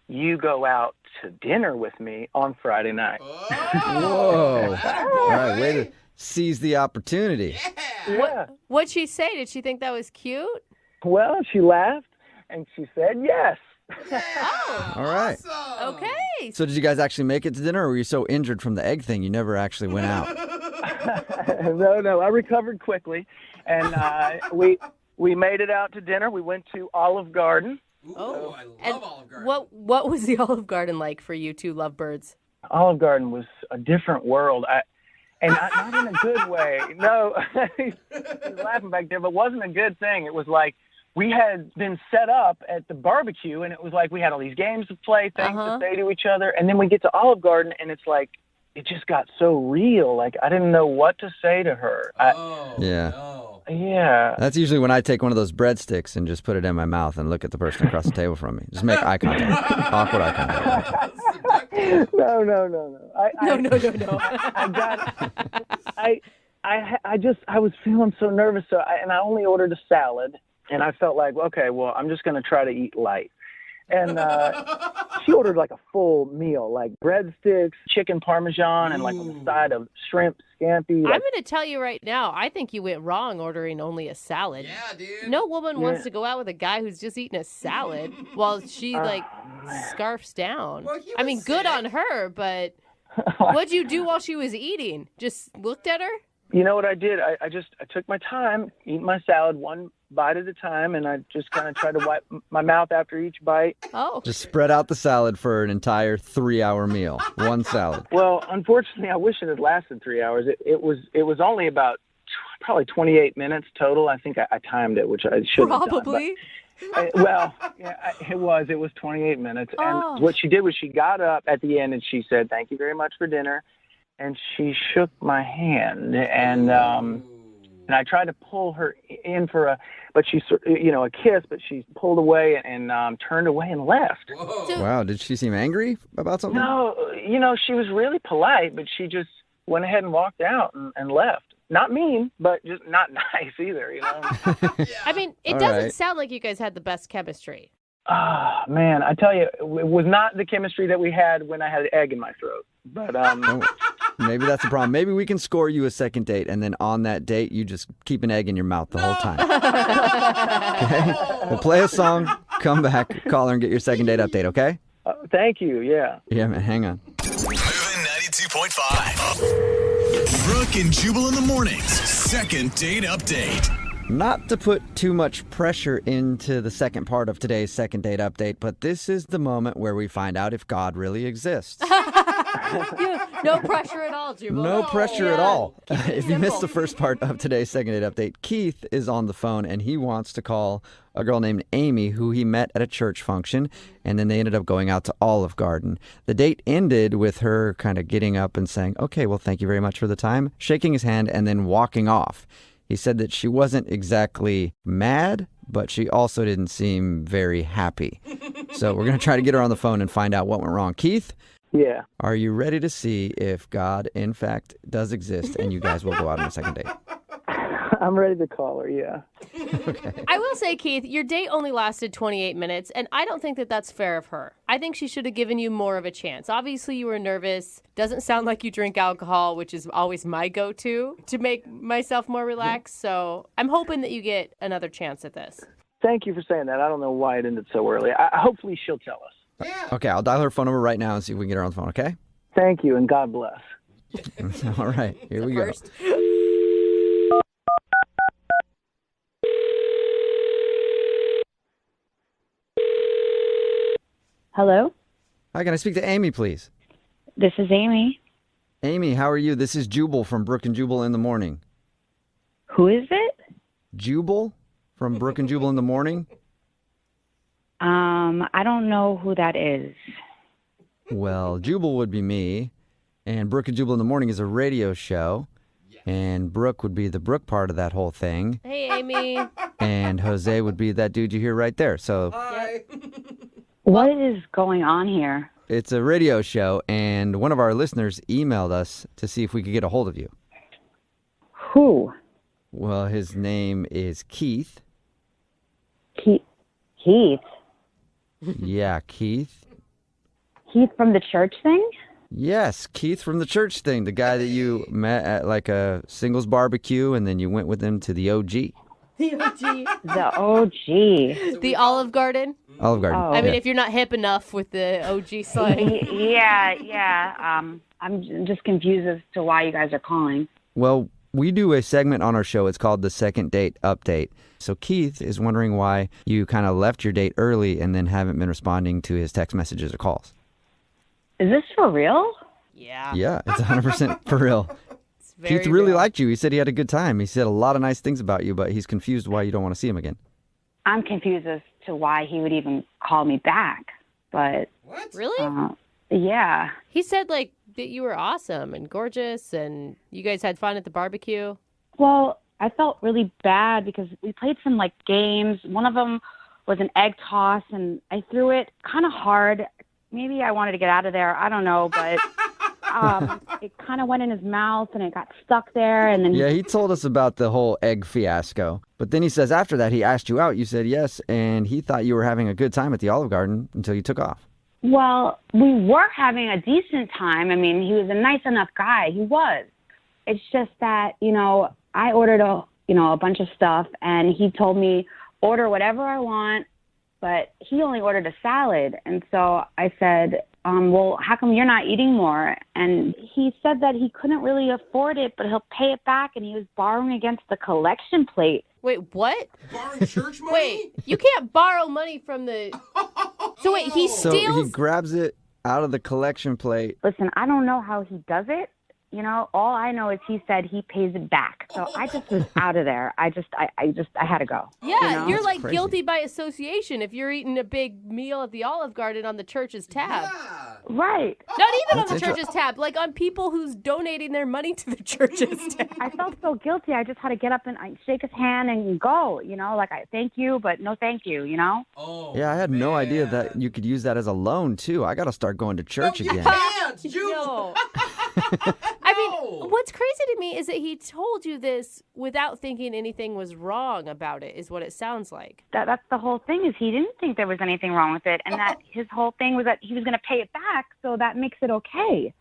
you go out to dinner with me on Friday night? Whoa. All right, way to seize the opportunity. Yeah. What'd she say? Did she think that was cute? Well, she laughed, and she said yes. Oh. All right. Awesome. Okay. So did you guys actually make it to dinner, or were you so injured from the egg thing you never actually went out? No, I recovered quickly, and we made it out to dinner. We went to Olive Garden. Ooh, I love Olive Garden. What was the Olive Garden like for you two lovebirds? Olive Garden was a different world. And not in a good way. No, he's laughing back there, but it wasn't a good thing. It was we had been set up at the barbecue, and it was like we had all these games to play, things to say to each other, and then we get to Olive Garden, and it's like it just got so real. Like I didn't know what to say to her. Yeah. That's usually when I take one of those breadsticks and just put it in my mouth and look at the person across the table from me. Just make eye contact. Awkward eye contact. No. I was feeling so nervous, and I only ordered a salad, and I felt like, okay, well, I'm just going to try to eat light. And she ordered like a full meal, like breadsticks, chicken parmesan, and like on the side of shrimp scampi. I'm going to tell you right now, I think you went wrong ordering only a salad. Yeah, dude. No woman wants to go out with a guy who's just eating a salad while she scarfs down. Well, I mean, good on her, but what'd you do while she was eating? Just looked at her? You know what I did? I took my time, eat my salad one bite at a time, and I just kind of tried to wipe my mouth after each bite. Oh. Just spread out the salad for an entire 3-hour meal. One salad. Well, unfortunately, I wish it had lasted 3 hours. It was only about probably 28 minutes total. I think I timed it, which I shouldn't have done. Probably. It was 28 minutes. And what she did was she got up at the end and she said, "Thank you very much for dinner." And she shook my hand, and I tried to pull her in for a kiss, but she pulled away and turned away and left. Wow, did she seem angry about something? No, she was really polite, but she just went ahead and walked out and left. Not mean, but just not nice either, I mean, it doesn't sound like you guys had the best chemistry. Ah, man, I tell you, it was not the chemistry that we had when I had an egg in my throat. But maybe that's the problem. Maybe we can score you a second date, and then on that date, you just keep an egg in your mouth the whole time. Okay? We'll play a song, come back, call her, and get your second date update, okay? Thank you, yeah. Yeah, man, hang on. Moving 92.5. Brooke and Jubal in the mornings. Second date update. Not to put too much pressure into the second part of today's second date update, but this is the moment where we find out if God really exists. No pressure at all, Jubal. No pressure at all. If you missed the first part of today's second date update, Keith is on the phone and he wants to call a girl named Amy who he met at a church function, and then they ended up going out to Olive Garden. The date ended with her kind of getting up and saying, "Okay, well, thank you very much for the time," shaking his hand, and then walking off. He said that she wasn't exactly mad, but she also didn't seem very happy. So we're going to try to get her on the phone and find out what went wrong. Keith? Yeah. Are you ready to see if God, in fact, does exist and you guys will go out on a second date? I'm ready to call her, yeah. Okay. I will say, Keith, your date only lasted 28 minutes, and I don't think that that's fair of her. I think she should have given you more of a chance. Obviously, you were nervous. Doesn't sound like you drink alcohol, which is always my go-to to make myself more relaxed. So I'm hoping that you get another chance at this. Thank you for saying that. I don't know why it ended so early. Hopefully she'll tell us. Yeah. Okay, I'll dial her phone number right now and see if we can get her on the phone, okay? Thank you, and God bless. All right, here we go. Hello? Hi, can I speak to Amy, please? This is Amy. Amy, how are you? This is Jubal from Brooke and Jubal in the morning. Who is it? Jubal from Brooke and Jubal in the morning? I don't know who that is. Well, Jubal would be me, and Brooke and Jubal in the morning is a radio show, and Brooke would be the Brooke part of that whole thing. Hey, Amy. And Jose would be that dude you hear right there. So Hi. What is going on here? it's a radio show, and one of our listeners emailed us to see if we could get a hold of you. Who? Well, his name is Keith. Keith? Yeah, Keith. Keith from the church thing? Yes, Keith from the church thing, the guy that you met at like a singles barbecue, and then you went with him to the OG. The OG. The OG. The Olive Garden. Olive Garden. Oh. I mean, yeah. if you're not hip enough with the OG slang. Yeah. I'm just confused as to why you guys are calling. Well, we do a segment on our show. It's called the Second Date Update. So Keith is wondering why you kind of left your date early and then haven't been responding to his text messages or calls. Is this for real? Yeah. Yeah, it's 100% for real. It's very Keith really real. liked you. He said he had a good time. He said a lot of nice things about you, but he's confused why you don't want to see him again. I'm confused as to why he would even call me back. But What? Really? Yeah. He said, like, that you were awesome and gorgeous and you guys had fun at the barbecue. Well, I felt really bad because we played some, like, games. One of them was an egg toss, and I threw it kind of hard. Maybe I wanted to get out of there. I don't know, but it kind of went in his mouth, and it got stuck there. And then Yeah, he told us about the whole egg fiasco. But then he says after that he asked you out. You said yes, and he thought you were having a good time at the Olive Garden until you took off. Well, we were having a decent time. I mean, he was a nice enough guy. He was. It's just that, I ordered a bunch of stuff, and he told me order whatever I want, but he only ordered a salad. And so I said, well, how come you're not eating more? And he said that he couldn't really afford it, but he'll pay it back, and he was borrowing against the collection plate. Wait, what? Borrowing church money? Wait, you can't borrow money from the... So wait, he So steals... he grabs it out of the collection plate. Listen, I don't know how he does it. All I know is he said he pays it back. So I just was out of there. I had to go. Yeah, you're That's like crazy. guilty by association if you're eating a big meal at the Olive Garden on the church's tab. Yeah. Right. Not even on That's the church's tab, like on people who's donating their money to the church's tab. I felt so guilty. I just had to get up and shake his hand and go, I thank you, but no thank you, Oh, Yeah, I had no idea man. that you could use that as a loan, too. I got to start going to church No, you again. can't, Jubal. No. I mean, what's crazy to me is that he told you this without thinking anything was wrong about it, is what it sounds like. That's the whole thing is he didn't think there was anything wrong with it. And that his whole thing was that he was going to pay it back. So that makes it okay.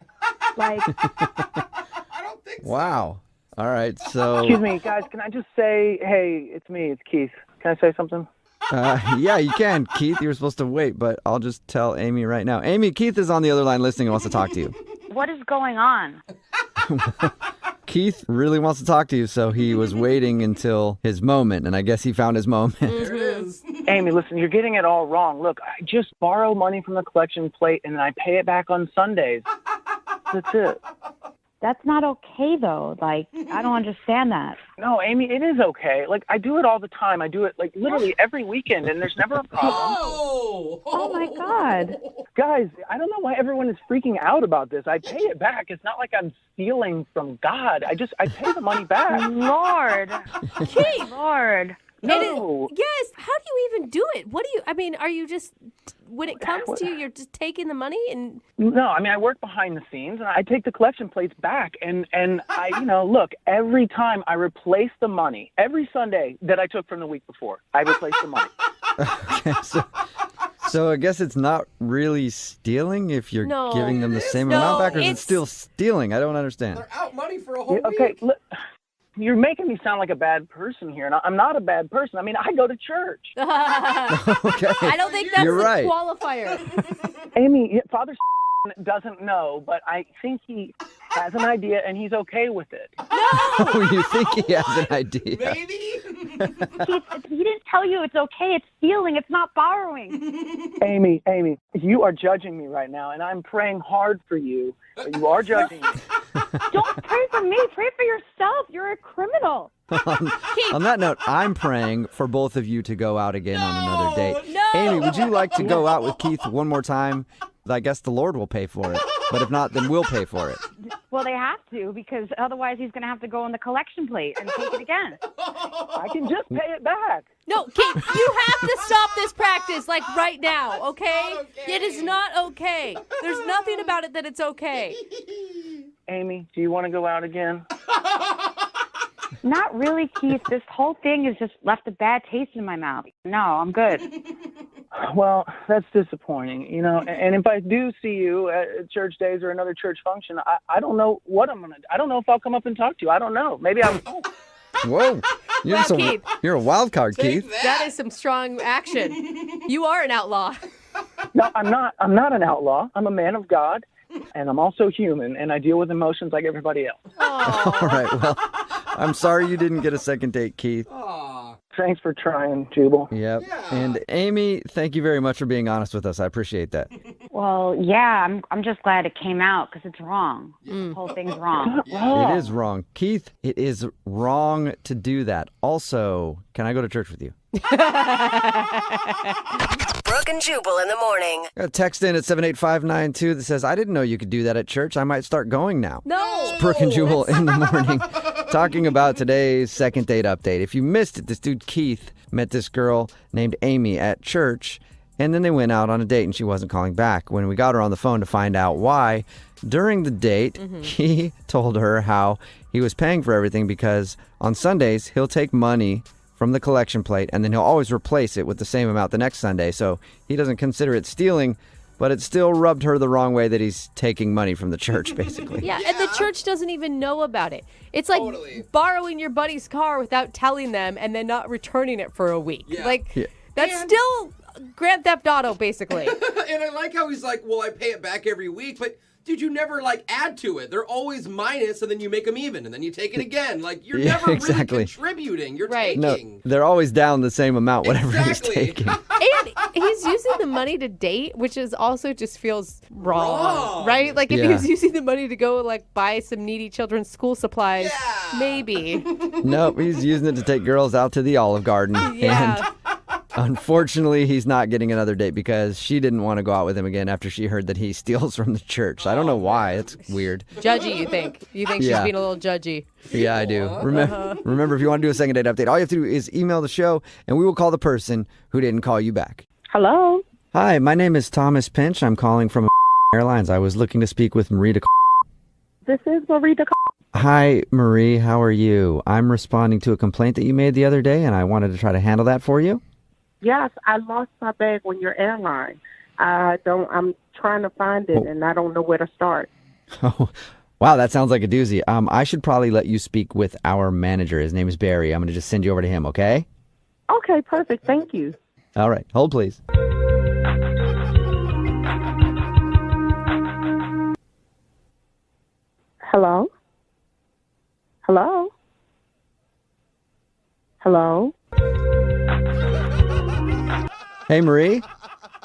Like, I don't think so. Wow. All right, so... Excuse me, guys. Can I just say, hey, it's me. It's Keith. Can I say something? Yeah, you can, Keith. You were supposed to wait, but I'll just tell Amy right now. Amy, Keith is on the other line listening and wants to talk to you. what is going on? Keith really wants to talk to you, so he was waiting until his moment, and I guess he found his moment. There it is. Amy, listen, you're getting it all wrong. Look, I just borrow money from the collection plate, and then I pay it back on Sundays. That's it. That's not okay, though. Like, I don't understand that. No, Amy, it is okay. Like, I do it all the time. I do it, like, literally every weekend, and there's never a problem. Oh, my God. Guys, I don't know why everyone is freaking out about this. I pay it back. It's not like I'm stealing from God. I pay the money back. Lord. Keith! Lord. No. Yes. How do you even do it? Are you just, when it comes to you, you're just taking the money and... No, I mean, I work behind the scenes, and I take the collection plates back, and I, look, every time I replace the money, every Sunday that I took from the week before, I replace the money. Okay, so I guess it's not really stealing if you're No. giving them the It is. same No, amount back, or is it it's- still stealing? I don't understand. They're out money for a whole Okay, week. look, you're making me sound like a bad person here, and I'm not a bad person. I mean, I go to church. Okay. I don't think that's You're the right. qualifier. Amy, Father doesn't know, but I think he has an idea, and he's okay with it. Oh, you think he has an idea? Maybe? Keith, he didn't tell you it's okay. It's stealing. It's not borrowing. Amy, you are judging me right now, and I'm praying hard for you, but you are judging me. Don't pray for me. Pray for yourself. You're a criminal. On that note, I'm praying for both of you to go out again on another date. No! Amy, would you like to go out with Keith one more time? I guess the Lord will pay for it. But if not, then we'll pay for it. Well, they have to, because otherwise he's going to have to go on the collection plate and take it again. I can just pay it back. No, Keith, you have to stop this practice, like right now, okay? Not okay. It is not okay. There's nothing about it that it's okay. Amy, do you want to go out again? Not really, Keith. This whole thing has just left a bad taste in my mouth. No, I'm good. Well, that's disappointing, and if I do see you at church days or another church function, I don't know what I'm going to do. I don't know if I'll come up and talk to you. I don't know. Maybe I won't. Whoa. You're, Wow, just Keith. you're a wild card, Take Keith. That is some strong action. You are an outlaw. No, I'm not. I'm not an outlaw. I'm a man of God, and I'm also human, and I deal with emotions like everybody else. Oh. All right, well, I'm sorry you didn't get a second date, Keith. Aw. Thanks for trying, Jubal. Yep. Yeah. And Amy, thank you very much for being honest with us. I appreciate that. Well, yeah, I'm just glad it came out, because it's wrong. The whole thing's wrong. Oh. It is wrong. Keith, it is wrong to do that. Also, can I go to church with you? Brooke and Jubal in the morning. Got a text in at 78592 that says, I didn't know you could do that at church. I might start going now. No. It's Brooke and Jubal in the morning talking about today's second date update. If you missed it, this dude Keith met this girl named Amy at church, and then they went out on a date and she wasn't calling back. When we got her on the phone to find out why, during the date, he told her how he was paying for everything because on Sundays he'll take money from the collection plate and then he'll always replace it with the same amount the next Sunday. So he doesn't consider it stealing, but it still rubbed her the wrong way that he's taking money from the church, basically. Yeah, and the church doesn't even know about it. It's like borrowing your buddy's car without telling them and then not returning it for a week. That's still Grand Theft Auto, basically. And I like how he's like, well, I pay it back every week, but dude, you never add to it. They're always minus, and then you make them even, and then you take it again. You're never really contributing. You're taking. No, they're always down the same amount, whatever he's taking. And he's using the money to date, which is also just feels wrong. Right? If he was using the money to go buy some needy children's school supplies, maybe. Nope, he's using it to take girls out to the Olive Garden. Yeah. And unfortunately, he's not getting another date because she didn't want to go out with him again after she heard that he steals from the church. I don't know why. It's weird. Judgy, you think? You think she's being a little judgy? Yeah, I do. Remember, if you want to do a second date update, all you have to do is email the show, and we will call the person who didn't call you back. Hello? Hi, my name is Thomas Pinch. I'm calling from Airlines. I was looking to speak with Marie. This is Marie. Hi, Marie. How are you? I'm responding to a complaint that you made the other day, and I wanted to try to handle that for you. Yes, I lost my bag on your airline. I'm trying to find it, and I don't know where to start. Oh, wow, that sounds like a doozy. I should probably let you speak with our manager. His name is Barry. I'm going to just send you over to him, okay? Okay, perfect. Thank you. All right. Hold, please. Hello? Hello? Hello? Hey, Marie?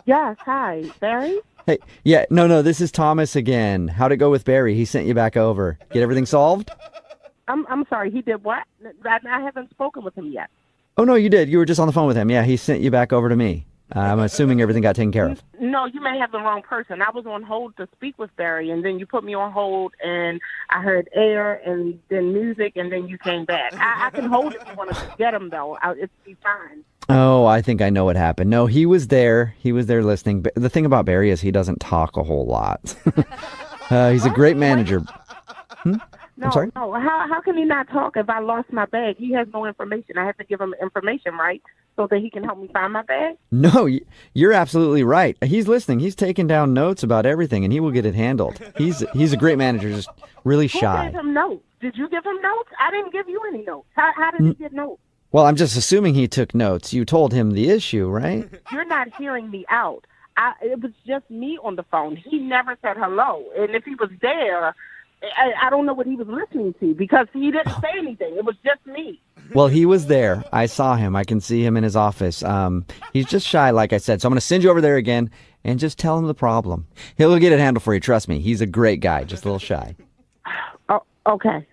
Yes, hi. Barry? Hey, yeah, no, this is Thomas again. How'd it go with Barry? He sent you back over. Get everything solved? I'm sorry, he did what? I haven't spoken with him yet. Oh, no, you did. You were just on the phone with him. Yeah, he sent you back over to me. I'm assuming everything got taken care of. No, you may have the wrong person. I was on hold to speak with Barry, and then you put me on hold, and I heard air and then music, and then you came back. I can hold it if you want to get him, though. It'll be fine. Oh, I think I know what happened. No, he was there. He was there listening. But the thing about Barry is he doesn't talk a whole lot. He's a great manager. No, I'm sorry? no. How can he not talk if I lost my bag? He has no information. I have to give him information, right, so that he can help me find my bag? No, you're absolutely right. He's listening. He's taking down notes about everything, and he will get it handled. He's a great manager, just really shy. Who gave him notes? Did you give him notes? I didn't give you any notes. How did he get notes? Well, I'm just assuming he took notes. You told him the issue, right? You're not hearing me out. It was just me on the phone. He never said hello. And if he was there, I don't know what he was listening to because he didn't say anything. It was just me. Well, he was there. I saw him. I can see him in his office. He's just shy, like I said. So I'm going to send you over there again and just tell him the problem. He'll get it handled for you. Trust me. He's a great guy, just a little shy. Oh, okay.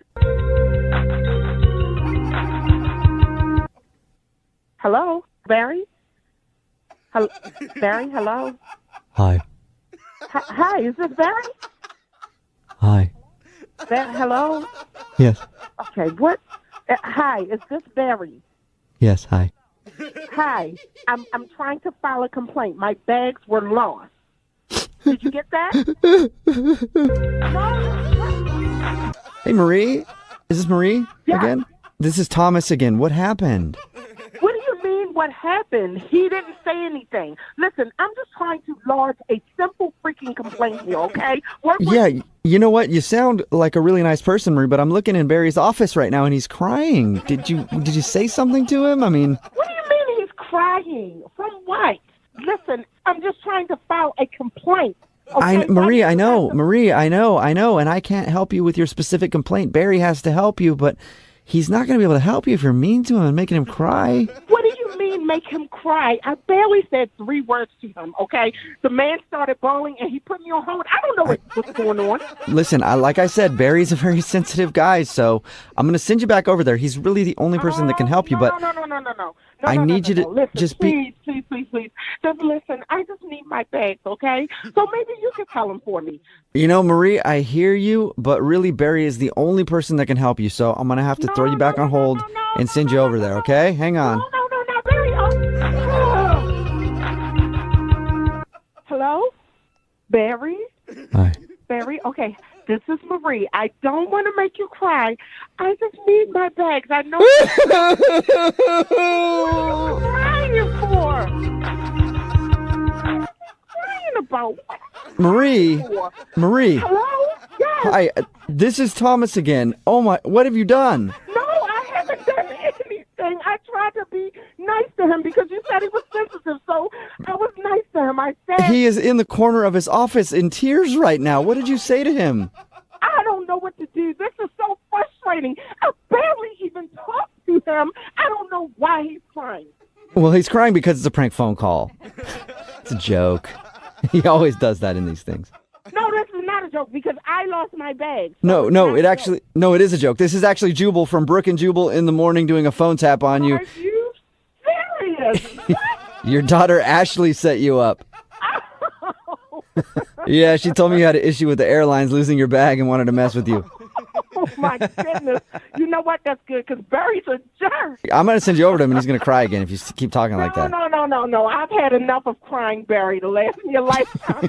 Hello, Barry? Barry, hello? Hi. Hi, is this Barry? Hi. Hello? Yes. Okay, what? Hi, is this Barry? Yes, hi. Hi, I'm trying to file a complaint. My bags were lost. Did you get that? No? Hey, Marie? Is this Marie Yeah. again? This is Thomas again. What happened? What do you mean what happened? He didn't say anything. Listen, I'm just trying to lodge a simple freaking complaint here, okay? Yeah, you know what? You sound like a really nice person, Marie, but I'm looking in Barry's office right now and he's crying. Did you say something to him? I mean... What do you mean he's crying? From what? Listen, I'm just trying to file a complaint. Okay? Marie, I know, and I can't help you with your specific complaint. Barry has to help you, but he's not going to be able to help you if you're mean to him and making him cry. What do you mean make him cry? I barely said 3 words to him, okay? The man started bawling and he put me on hold. I don't know what's going on. Listen, like I said, Barry's a very sensitive guy, so I'm going to send you back over there. He's really the only person that can help you, but... I need you to Listen, just please. Just listen. I just need my bags, okay? So maybe you can tell him for me. You know, Marie, I hear you, but really Barry is the only person that can help you. So I'm going to have to throw you back on hold and send you over there, okay? Hang on. No, Barry. Hello? Barry? Hi. Barry? Okay. This is Marie. I don't want to make you cry. I just need my bags. I know what are you crying for? Crying about Marie. Hello? Yes. Hi. This is Thomas again. Oh my, what have you done? No, I haven't done anything. I tried to be nice to him because you said he was sensitive, so I was nice to him. I said... He is in the corner of his office in tears right now. What did you say to him? I don't know what to do. This is so frustrating. I barely even talked to him. I don't know why he's crying. Well, he's crying because it's a prank phone call. It's a joke. He always does that in these things. No, this is not a joke because I lost my bag. No, it is a joke. This is actually Jubal from Brooke and Jubal in the morning doing a phone tap on you. Are you serious? Your daughter Ashley set you up. Yeah, she told me you had an issue with the airlines losing your bag and wanted to mess with you. Oh, my goodness. You know what? That's good because Barry's a jerk. I'm going to send you over to him and he's going to cry again if you keep talking like that. No. I've had enough of crying, Barry, to last me a lifetime.